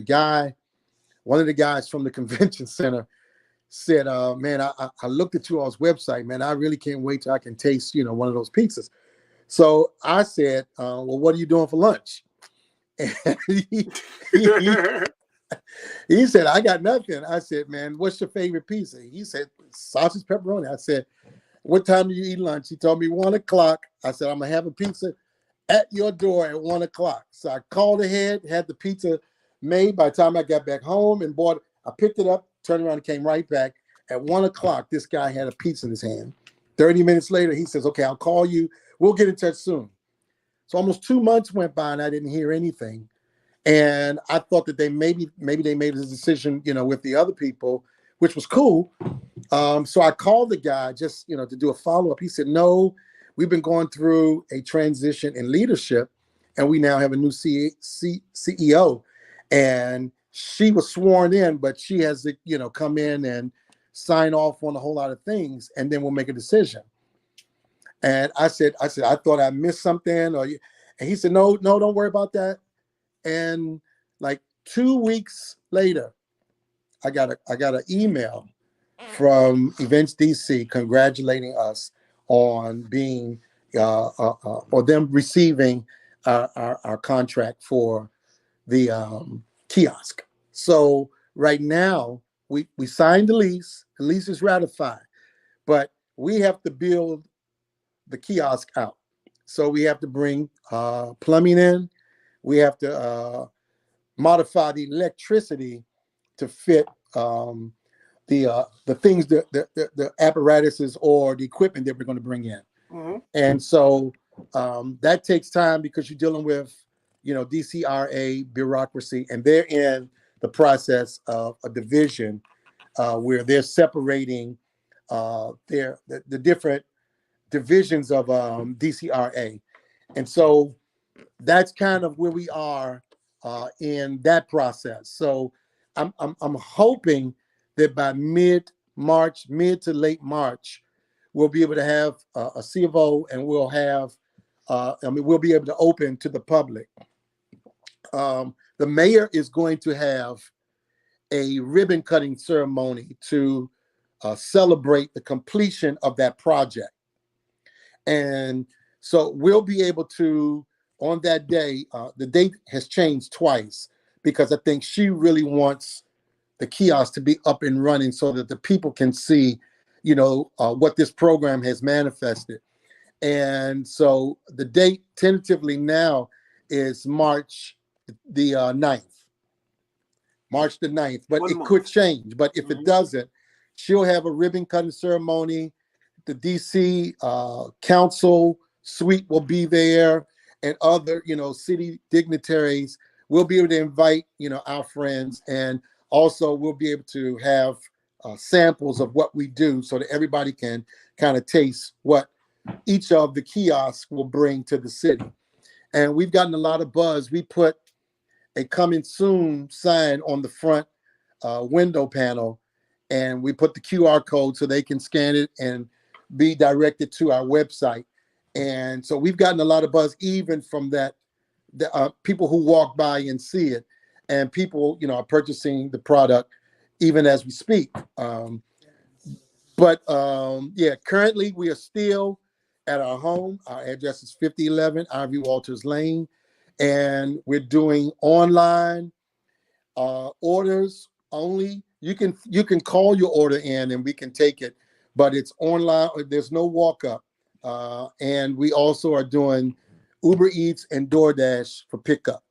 S4: one of the guys from the convention center, said, man, I looked at you all's website, man. I really can't wait till I can taste, one of those pizzas. So I said, well, what are you doing for lunch? And he said, I got nothing. I said, man, what's your favorite pizza? He said, sausage pepperoni. I said, what time do you eat lunch? He told me 1 o'clock. I said, I'm going to have a pizza at your door at 1 o'clock. So I called ahead, had the pizza made. By the time I got back home and bought it, I picked it up, turned around and came right back. At 1 o'clock, this guy had a pizza in his hand. 30 minutes later, he says, okay, I'll call you. We'll get in touch soon. So almost 2 months went by and I didn't hear anything. And I thought that maybe they made a decision, with the other people, which was cool. So I called the guy just, to do a follow-up. He said, no, we've been going through a transition in leadership and we now have a new CEO. And she was sworn in, but she has to, come in and sign off on a whole lot of things, and then we'll make a decision. And I said, I thought I missed something. And he said, no, don't worry about that. And like 2 weeks later, I got an email from Events DC congratulating us on being or them receiving our contract for the kiosk. So right now we signed the lease. The lease is ratified, but we have to build the kiosk out. So we have to bring plumbing in. We have to modify the electricity to fit the things, the apparatuses or the equipment that we're going to bring in. Mm-hmm. And so that takes time because you're dealing with, DCRA bureaucracy, and they're in the process of a division where they're separating the different divisions of DCRA. And so that's kind of where we are in that process. So I'm hoping that by mid to late March, we'll be able to have a C of O, and we'll have, we'll be able to open to the public. The mayor is going to have a ribbon cutting ceremony to celebrate the completion of that project. And so we'll be able to, on that day, the date has changed twice because I think she really wants the kiosk to be up and running so that the people can see, what this program has manifested. And so the date tentatively now is March the 9th. March the 9th, but it could change. But if it doesn't, she'll have a ribbon cutting ceremony. The DC council suite will be there, and other, city dignitaries. We'll be able to invite, our friends, and also we'll be able to have samples of what we do so that everybody can kind of taste what each of the kiosks will bring to the city. And we've gotten a lot of buzz. We put a coming soon sign on the front window panel, and we put the QR code so they can scan it and be directed to our website. And so we've gotten a lot of buzz even from that, the people who walk by and see it, and people, are purchasing the product even as we speak. Currently we are still at our home. Our address is 5011 Ivy Walters Lane, and we're doing online orders only. You can call your order in and we can take it, but it's online. There's no walk up. And we also are doing Uber Eats and DoorDash for pickup.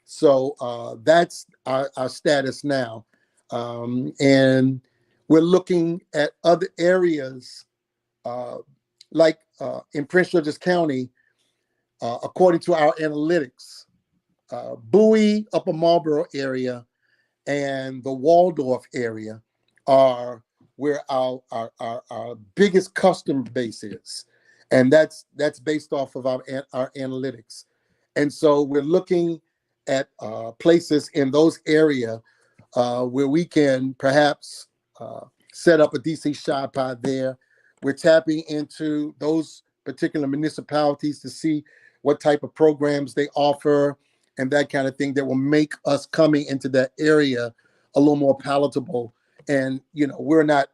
S4: So that's our status now. And we're looking at other areas like in Prince George's County, according to our analytics, Bowie, Upper Marlboro area, and the Waldorf area are where our biggest customer base is. And that's based off of our analytics. And so we're looking at places in those areas where we can perhaps set up a DC shop out there. We're tapping into those particular municipalities to see what type of programs they offer and that kind of thing that will make us coming into that area a little more palatable and we're not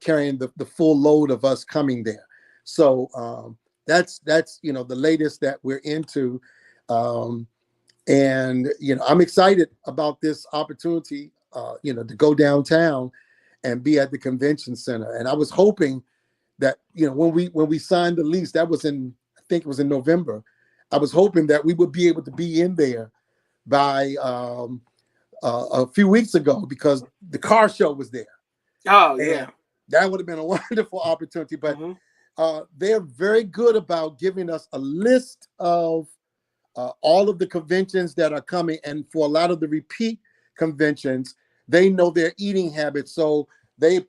S4: carrying the full load of us coming there. So that's the latest that we're into. And I'm excited about this opportunity to go downtown and be at the convention center. And I was hoping that when we signed the lease, that was I think it was in November, I was hoping that we would be able to be in there by a few weeks ago, because the car show was there.
S1: Oh,
S4: And
S1: yeah.
S4: that would have been a wonderful opportunity. But
S1: Mhm.
S4: they're very good about giving us a list of all of the conventions that are coming. And for a lot of the repeat conventions, they know their eating habits. So they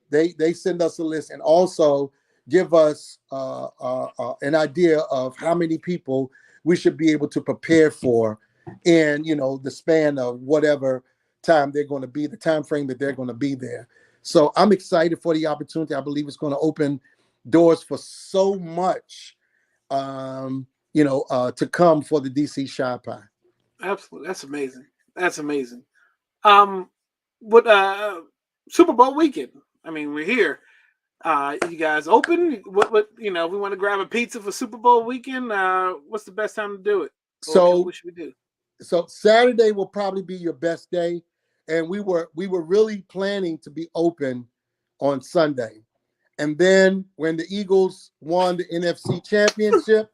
S4: send us a list, and also give us an idea of how many people we should be able to prepare for in the span of whatever time they're going to be, the time frame that they're going to be there. So I'm excited for the opportunity. I believe it's going to open doors for so much to come for the DC Shy Pie.
S1: Absolutely. That's amazing. That's amazing. What Super Bowl weekend? I mean, we're here. You guys open? What we want to grab a pizza for Super Bowl weekend. What's the best time to do it? What should we do?
S4: So Saturday will probably be your best day, and we were really planning to be open on Sunday. And then when the Eagles won the NFC Championship,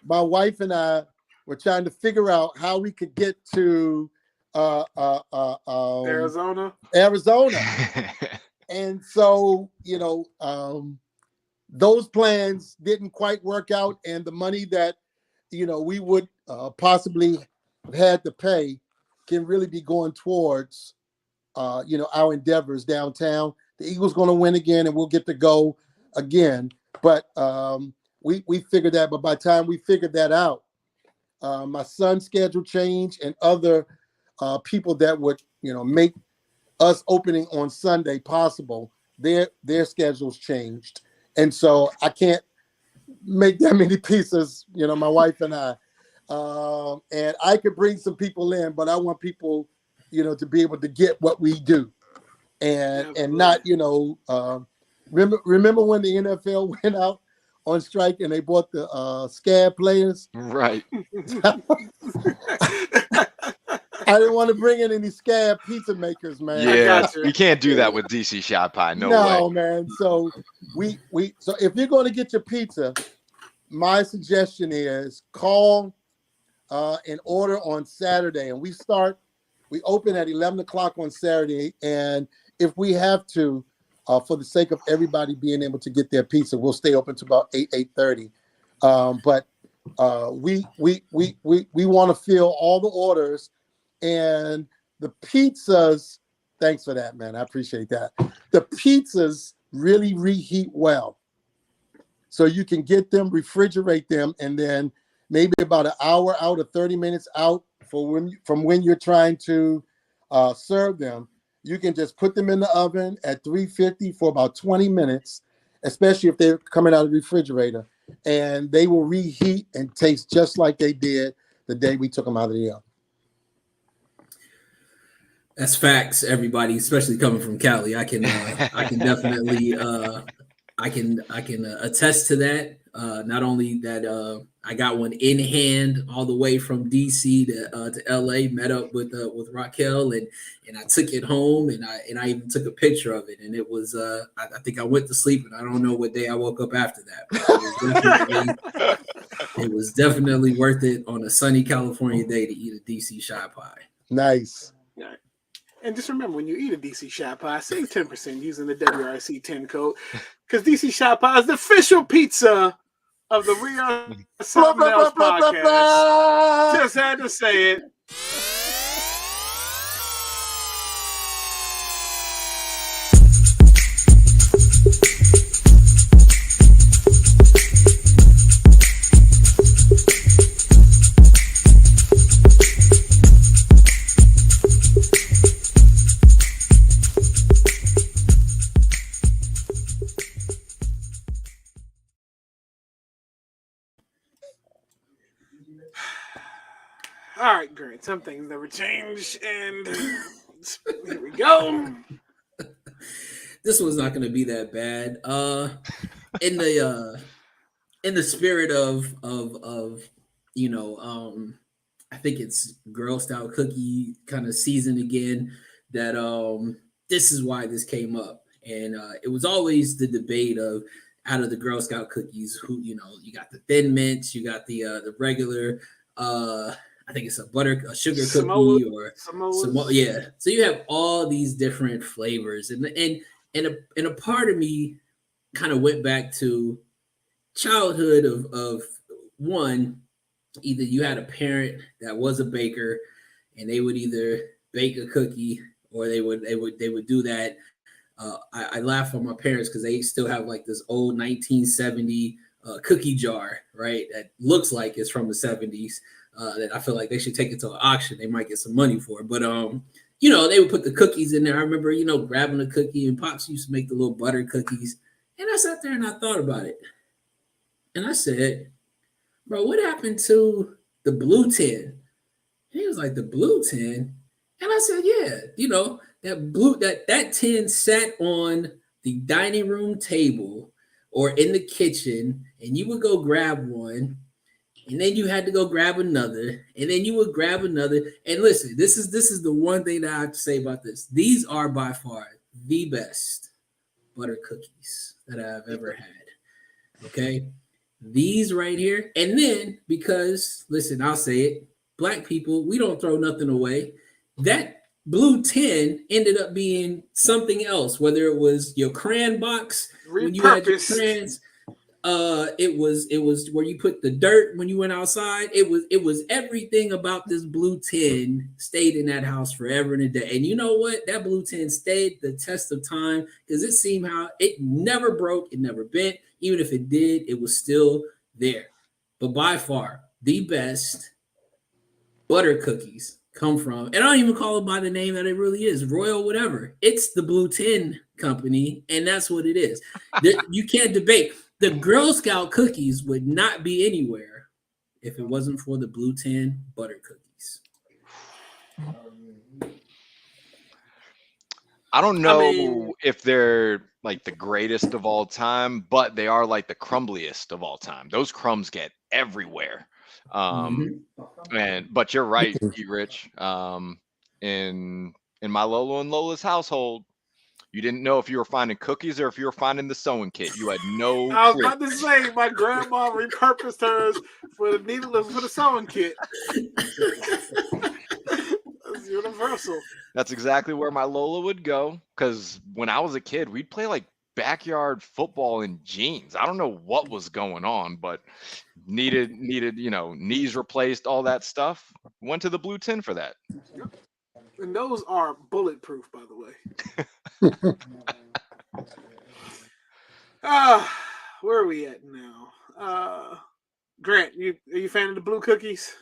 S4: my wife and I were trying to figure out how we could get to
S1: Arizona.
S4: And so, those plans didn't quite work out, and the money that we would possibly have had to pay can really be going towards our endeavors downtown. The Eagles going to win again, and we'll get to go again. But we figured that. But by the time we figured that out, my son's schedule changed, and other people that would make us opening on Sunday possible, their schedules changed, and so I can't make that many pieces. My wife and I, and I could bring some people in, but I want people to be able to get what we do. And not, remember when the NFL went out on strike and they bought the scab players?
S2: Right.
S4: I didn't want to bring in any scab pizza makers, man.
S2: Yeah, you can't do that with DC Shy Pie. No way.
S4: Man. So so if you're going to get your pizza, my suggestion is call and order on Saturday. And we open at 11 o'clock on Saturday. And if we have to, for the sake of everybody being able to get their pizza, we'll stay open to about 8:30. But we want to fill all the orders, and the pizzas. Thanks for that, man. I appreciate that. The pizzas really reheat well, so you can get them, refrigerate them, and then maybe about an hour out or 30 minutes out from when you're trying to serve them. You can just put them in the oven at 350 for about 20 minutes, especially if they're coming out of the refrigerator, and they will reheat and taste just like they did the day we took them out of the oven.
S3: That's facts, everybody, especially coming from Cali. I can definitely attest to that. Not only that, I got one in hand all the way from DC to LA. Met up with Raquel, and I took it home, and I even took a picture of it. And it was I think I went to sleep, and I don't know what day I woke up after that. But it was definitely worth it on a sunny California day to eat a DC Shy Pie.
S4: Nice.
S1: Yeah. And just remember, when you eat a DC Shy Pie, save 10% using the WRC10 code, because DC Shy Pie is the official pizza of the We Are Something Else podcast. Just had to say it. All right, Grant. Some things never change, and Here we go.
S3: This one's not going to be that bad. In the spirit of I think it's Girl Scout cookie kind of season again. That this is why this came up, and it was always the debate of out of the Girl Scout cookies, who you got the Thin Mints, you got the regular. I think it's a sugar cookie or yeah. So you have all these different flavors, and a part of me kind of went back to childhood of one. Either you had a parent that was a baker, and they would either bake a cookie or they would do that. I laugh on my parents because they still have like this old 1970 cookie jar, right? That looks like it's from the 70s. That I feel like they should take it to an auction. They might get some money for it. But they would put the cookies in there. I remember, grabbing a cookie, and Pops used to make the little butter cookies. And I sat there and I thought about it. And I said, bro, what happened to the blue tin? And he was like, the blue tin? And I said, yeah, that tin sat on the dining room table or in the kitchen, and you would go grab one, and then you had to go grab another, and then you would grab another. And listen, this is the one thing that I have to say about this. These are by far the best butter cookies that I've ever had. Okay? These right here. And then, because, listen, I'll say it, Black people, we don't throw nothing away. That blue tin ended up being something else, whether it was your crayon box, when you had your crayons, it was where you put the dirt when you went outside. It was everything about this blue tin stayed in that house forever and a day. And you know what? That blue tin stayed the test of time because it seemed how it never broke, it never bent. Even if it did, it was still there. But by far, the best butter cookies come from, and I don't even call it by the name that it really is, Royal whatever. It's the Blue Tin Company, and that's what it is. You can't debate. The Girl Scout cookies would not be anywhere if it wasn't for the Blue Tin butter cookies.
S2: I don't know if they're like the greatest of all time, but they are like the crumbliest of all time. Those crumbs get everywhere. But you're right, Rich. In my Lolo and Lola's household, you didn't know if you were finding cookies or if you were finding the sewing kit. You had no clue.
S1: I was about to say, my grandma repurposed hers for the needle and for the sewing kit. That's universal.
S2: That's exactly where my Lola would go. Because when I was a kid, we'd play like backyard football in jeans. I don't know what was going on, but needed knees replaced, all that stuff. Went to the Blue Tin for that.
S1: And those are bulletproof, by the way. Where are we at now? Grant, are you a fan of the blue cookies?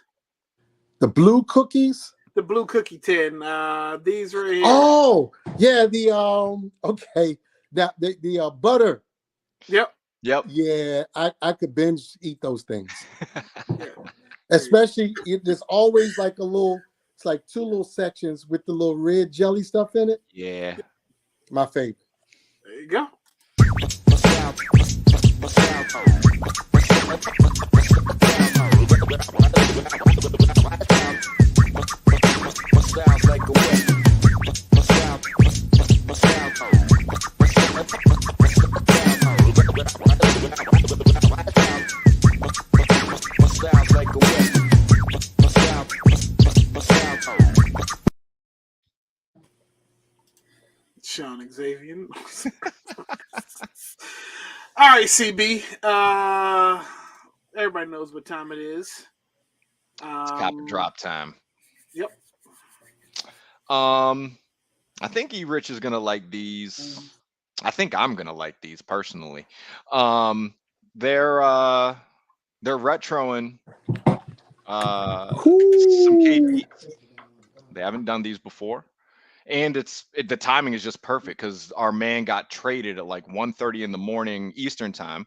S4: The blue cookies?
S1: The blue cookie tin. These right here.
S4: Oh, yeah, okay. That the butter.
S1: Yep.
S4: Yeah, I could binge eat those things. Yeah. Especially there's always like it's like two little sections with the little red jelly stuff in it.
S2: Yeah.
S1: My favorite. There you go. Sean Xavier. All right, CB. Everybody knows what time it is.
S2: It's cop and drop time.
S1: Yep.
S2: I think E-Rich is gonna like these. I think I'm gonna like these personally. They're retroing some KD. They haven't done these before. And the timing is just perfect because our man got traded at like 1:30 in the morning Eastern time.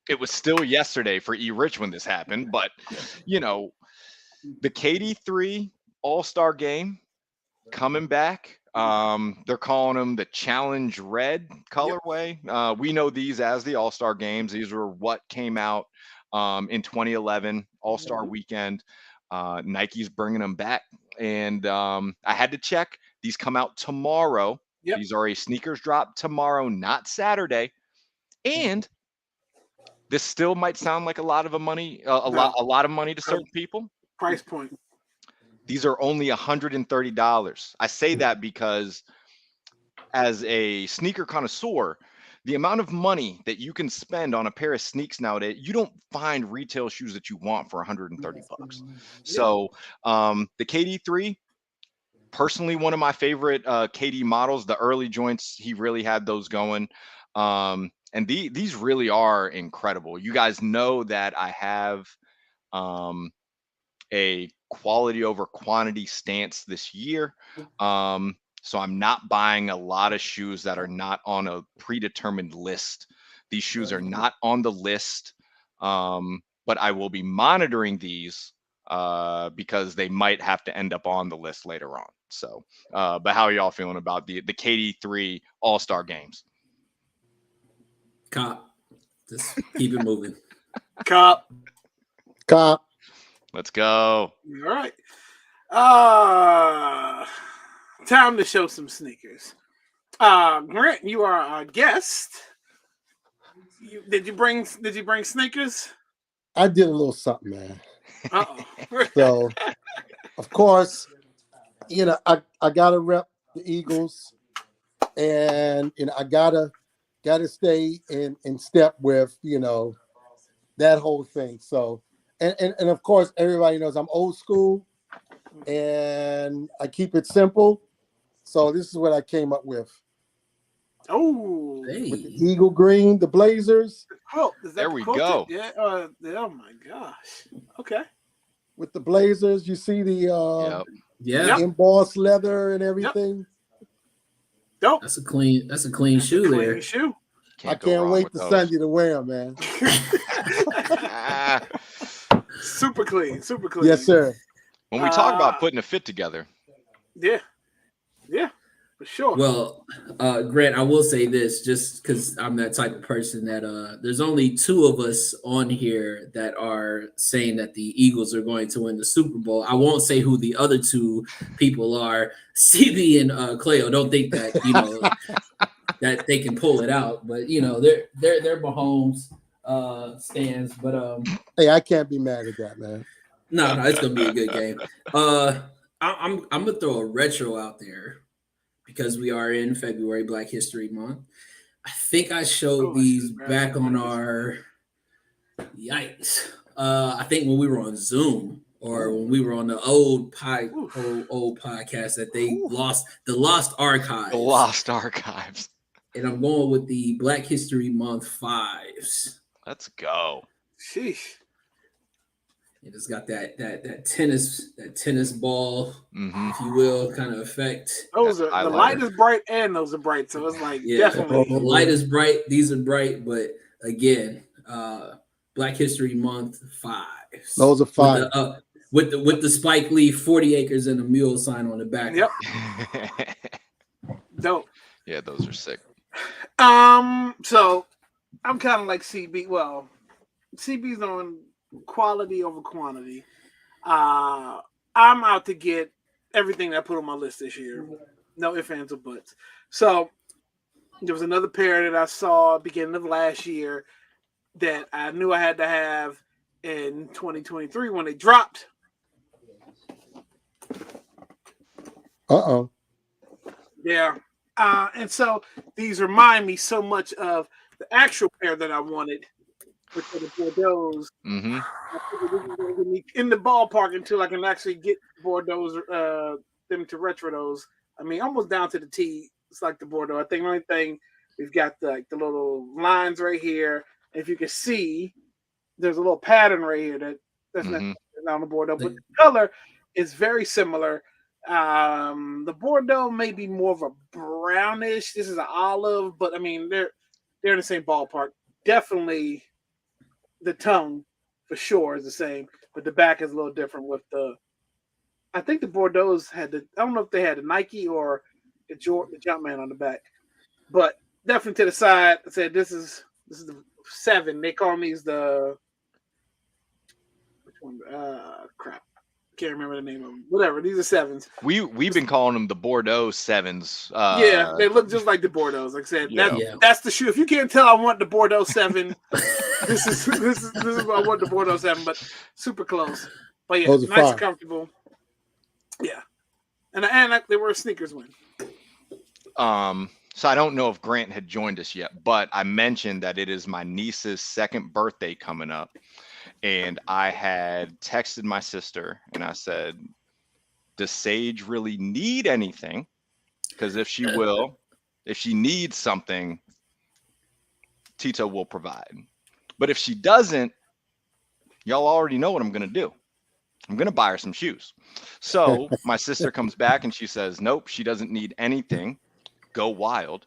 S2: It was still yesterday for E-Rich when this happened, but the KD3 All-Star game coming back. They're calling them the Challenge Red colorway. We know these as the All-Star games. These were what came out in 2011 All-Star weekend. Nike's bringing them back, and I had to check. These come out tomorrow.
S1: Yep.
S2: These are a sneakers drop tomorrow, not Saturday. And this still might sound like a lot of money, a lot of money to certain people.
S1: Price point.
S2: These are only $130. I say that because as a sneaker connoisseur, the amount of money that you can spend on a pair of sneaks nowadays, you don't find retail shoes that you want for $130. So the KD3, personally, one of my favorite KD models, the early joints, he really had those going. And these really are incredible. You guys know that I have a quality over quantity stance this year. So I'm not buying a lot of shoes that are not on a predetermined list. These shoes are not on the list, but I will be monitoring these because they might have to end up on the list later on. So, but how are y'all feeling about the KD3 All-Star games?
S3: Cop. Just keep it moving.
S1: Cop.
S2: Let's go.
S1: All right. Time to show some sneakers. Grant, you are our guest. Did you bring sneakers?
S4: I did a little something, man.
S1: Uh-oh.
S4: So, of course, I gotta rep the Eagles, and I gotta stay in step with that whole thing. So, and of course, everybody knows I'm old school, and I keep it simple. So this is what I came up with.
S1: Oh,
S4: With the Eagle Green, the Blazers.
S1: Oh, is that
S2: There we
S1: quilted?
S2: go.
S1: Yeah. Oh my gosh. Okay.
S4: With the Blazers, you see the embossed leather and everything.
S1: Dope.
S3: That's a clean shoe there.
S1: Clean shoe.
S4: I can't wait for Sunday to wear them, man.
S1: Super clean.
S4: Yes, sir.
S2: When we talk about putting a fit together.
S1: Yeah, for sure.
S3: Well, Grant, I will say this just because I'm that type of person that there's only two of us on here that are saying that the Eagles are going to win the Super Bowl. I won't say who the other two people are. CB and Cleo. Don't think that that they can pull it out, but they're Mahomes stands. But
S4: hey, I can't be mad at that, man.
S3: No, it's gonna be a good game. I'm gonna throw a retro out there because we are in February, Black History Month. I think I showed these back on our yikes. I think when we were on Zoom or when we were on the old podcast that they lost the Lost Archives.
S2: The Lost Archives.
S3: And I'm going with the Black History Month 5s.
S2: Let's go.
S1: Sheesh.
S3: It's got that tennis ball, if you will, kind of effect.
S1: Those are the light is bright and those are bright, so it's like definitely.
S3: The light is bright. These are bright, but again, Black History Month 5s.
S4: Those are 5
S3: with the Spike Lee 40 acres and a mule sign on the back.
S1: Yep. Dope.
S2: Yeah, those are sick.
S1: So I'm kind of like CB. Well, CB's on quality over quantity. I'm out to get everything that I put on my list this year. No ifs, ands, or buts. So there was another pair that I saw beginning of last year that I knew I had to have in 2023 when they dropped. Yeah. And so these remind me so much of the actual pair that I wanted, which were the Bordeaux's.
S2: Mm-hmm.
S1: In the ballpark until I can actually get Bordeaux's, them to retro those. I mean, almost down to the T. It's like the Bordeaux. I think the only thing we've got the little lines right here. If you can see, there's a little pattern right here that's not on the Bordeaux, but the color is very similar. The Bordeaux may be more of a brownish. This is an olive, but I mean they're in the same ballpark. Definitely, the tone for sure is the same, but the back is a little different with the I think the Bordeaux's had the. I don't know if they had the Nike or the Jumpman on the back, but definitely to the side. I said this is the 7. They call these the which one? Crap. Can't remember the name of them. Whatever. These are 7s.
S2: We've been calling them the Bordeaux 7s.
S1: Yeah, they look just like the Bordeaux. Like I said, that's the shoe. If you can't tell, I want the Bordeaux 7. this is what I want, the Bordeaux 7, but super close. But yeah, nice and comfortable. Yeah, and they were sneakers win.
S2: So I don't know if Grant had joined us yet, but I mentioned that it is my niece's 2nd birthday coming up. And I had texted my sister and I said, does Sage really need anything? Because if she needs something, Tito will provide. But if she doesn't, y'all already know what I'm going to do. I'm going to buy her some shoes. So my sister comes back and she says, nope, she doesn't need anything. Go wild.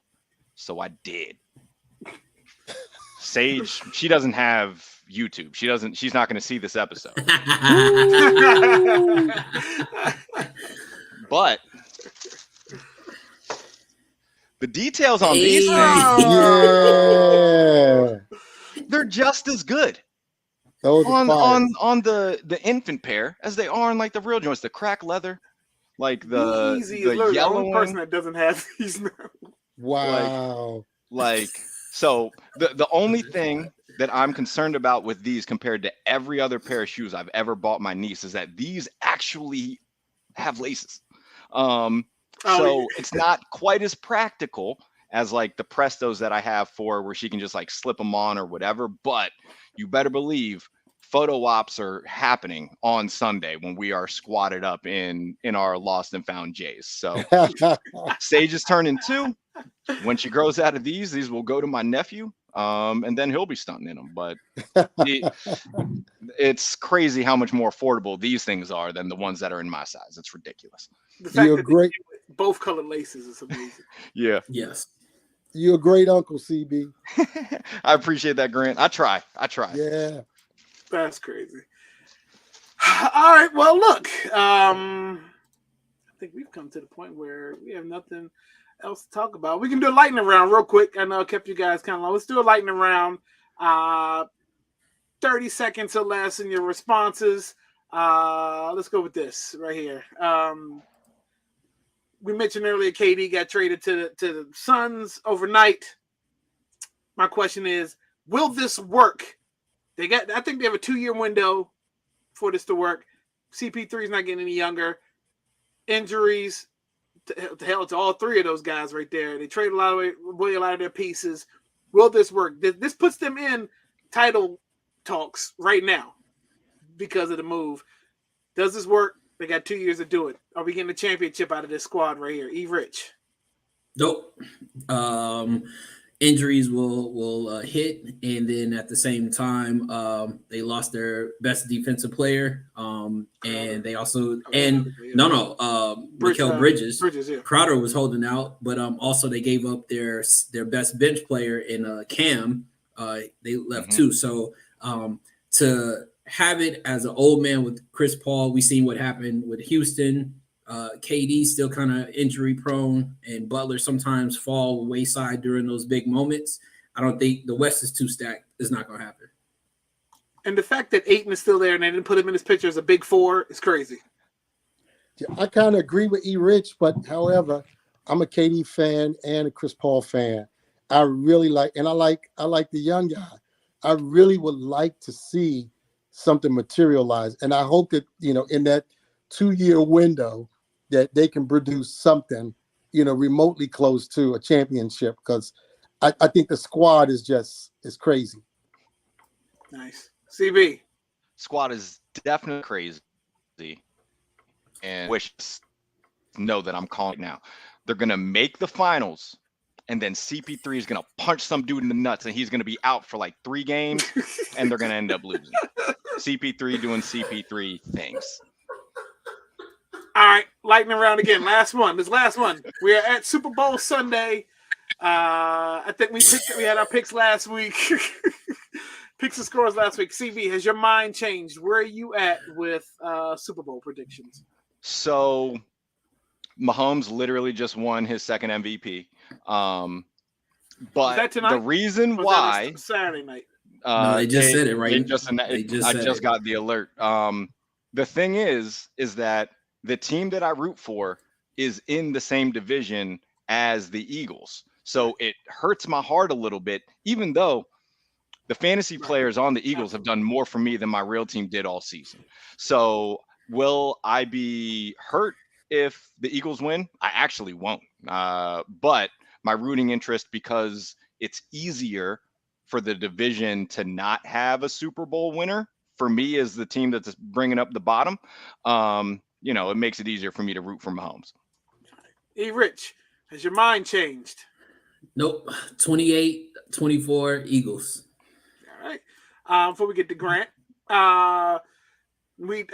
S2: So I did. Sage, she doesn't have YouTube. She's not going to see this episode. But the details on these things, they're just as good on the infant pair as they are on like the real joints, the crack leather, like the yellow.
S1: The only person that doesn't have these now.
S4: Wow.
S2: So the only thing that I'm concerned about with these compared to every other pair of shoes I've ever bought my niece is that these actually have laces. It's not quite as practical as like the Prestos that I have for where she can just like slip them on or whatever. But you better believe photo ops are happening on Sunday when we are squatted up in our lost and found J's. So Sage is turning 2. When she grows out of these will go to my nephew. And then he'll be stunting in them. But it's crazy how much more affordable these things are than the ones that are in my size. It's ridiculous.
S1: The fact that great. Both colored laces is amazing.
S2: Yeah.
S3: Yes.
S4: You're a great uncle, CB.
S2: I appreciate that, Grant. I try.
S4: Yeah.
S1: That's crazy. All right. Well, look. I think we've come to the point where we have nothing else to talk about. We can do a lightning round real quick. I know I kept you guys kind of long. Let's do a lightning round. 30 seconds or less in your responses. Let's go with this right here. We mentioned earlier KD got traded to the Suns overnight. My question is, will this work? I think they have a 2-year window for this to work. CP3 is not getting any younger. Injuries, to hell to all 3 of those guys right there. They trade a lot of their pieces. Will this work? This puts them in title talks right now because of the move. Does this work? They got 2 years to do it. Are we getting a championship out of this squad right here? E. Rich.
S3: Nope. Injuries will hit, and then at the same time, they lost their best defensive player, and they also Mikal Bridges.
S1: Yeah.
S3: Crowder was holding out, but also they gave up their best bench player in Cam. They left too, so to have it as an old man with Chris Paul, we seen what happened with Houston. KD still kind of injury prone, and Butler sometimes fall wayside during those big moments. I don't think the West is too stacked. It's not going to happen.
S1: And the fact that Ayton is still there and they didn't put him in his picture as a big 4 is crazy.
S4: Yeah, I kind of agree with E. Rich, but however, I'm a KD fan and a Chris Paul fan. I really like the young guy. I really would like to see something materialize, and I hope that in that 2-year window that they can produce something, remotely close to a championship, because I think the squad is crazy.
S1: Nice. CB.
S2: Squad is definitely crazy. And wish know that I'm calling now. They're going to make the finals, and then CP3 is going to punch some dude in the nuts, and he's going to be out for like 3 games, and they're going to end up losing. CP3 doing CP3 things.
S1: All right, lightning round again. Last one. We are at Super Bowl Sunday. I think we had our picks last week. Picks and scores last week. CB, has your mind changed? Where are you at with Super Bowl predictions?
S2: So Mahomes literally just won his second MVP.
S1: Is
S2: But
S1: that tonight?
S2: the reason
S1: Or is that
S2: why
S1: Saturday night.
S3: No, they just said it, right?
S2: They just,
S3: They just
S2: I
S3: said
S2: just
S3: it.
S2: got the alert. The thing is that the team that I root for is in the same division as the Eagles. So it hurts my heart a little bit, even though the fantasy players on the Eagles have done more for me than my real team did all season. So will I be hurt if the Eagles win? I actually won't. But my rooting interest, because it's easier for the division to not have a Super Bowl winner, for me as the team that's bringing up the bottom, it makes it easier for me to root for Mahomes.
S1: Hey, Rich, has your mind changed?
S3: Nope. 28-24 Eagles.
S1: All right. Before we get to Grant, we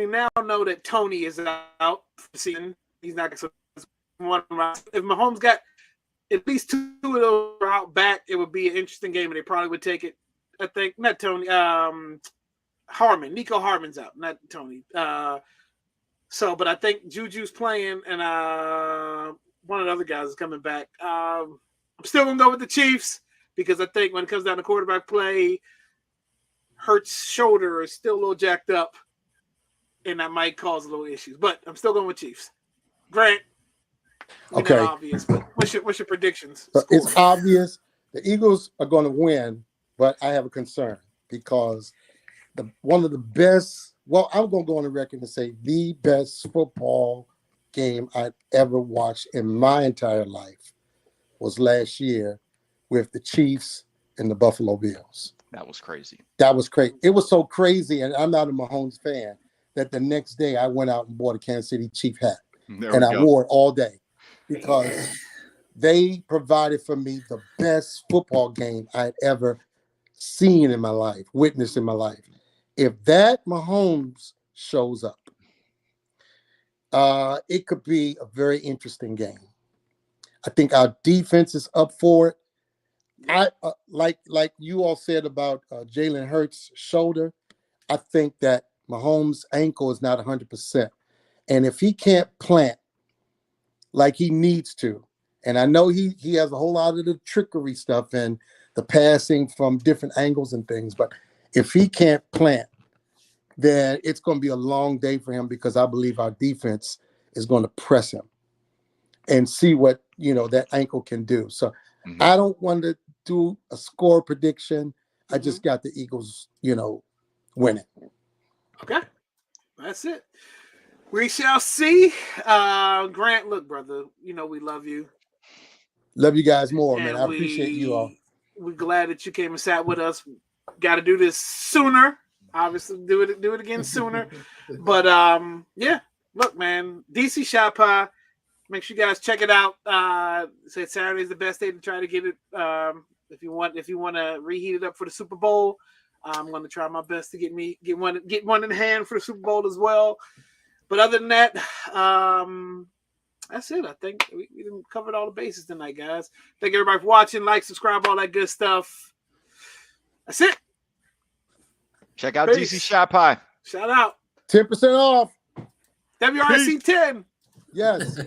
S1: now know that Tony is out for the season. He's not going to one. If Mahomes got at least two of those out back, it would be an interesting game, and they probably would take it. I think not Tony. Harmon, Nico Harmon's out, not Tony. But I think Juju's playing, and one of the other guys is coming back. I'm still gonna go with the Chiefs because I think when it comes down to quarterback play, Hurts' shoulder is still a little jacked up, and that might cause a little issues. But I'm still going with Chiefs. Grant.
S4: Okay.
S1: Not obvious, but what's your predictions?
S4: It's obvious the Eagles are going to win, but I have a concern because one of the best. Well, I'm going to go on the record and say the best football game I'd ever watched in my entire life was last year with the Chiefs and the Buffalo Bills.
S2: That was crazy.
S4: That was crazy. It was so crazy, and I'm not a Mahomes fan, that the next day I went out and bought a Kansas City Chief hat, and I wore it all day because they provided for me the best football game I'd ever seen in my life, witnessed in my life. If that Mahomes shows up, it could be a very interesting game. I think our defense is up for it. I like you all said about Jalen Hurts' shoulder. I think that Mahomes' ankle is not 100%, and if he can't plant like he needs to, and I know he has a whole lot of the trickery stuff and the passing from different angles and things, but if he can't plant, then it's going to be a long day for him because I believe our defense is going to press him and see what that ankle can do. So I don't want to do a score prediction. I just got the Eagles, winning.
S1: Okay, that's it. We shall see. Grant, look, brother, we love you.
S4: Love you guys more,
S1: and
S4: man. I appreciate you all.
S1: We're glad that you came and sat with us. Got to do this sooner. Obviously, do it again sooner. But yeah, look, man, DC Shot Pie. Make sure you guys check it out. Said Saturday is the best day to try to get it. If you want to reheat it up for the Super Bowl, I'm going to try my best to get one in hand for the Super Bowl as well. But other than that, that's it. I think we covered all the bases tonight, guys. Thank everybody for watching. Like, subscribe, all that good stuff. That's it.
S2: Check out DC Shot Pie.
S1: Shout out.
S4: 10% off.
S1: WRC 10.
S4: Yes.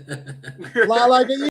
S4: Fly like an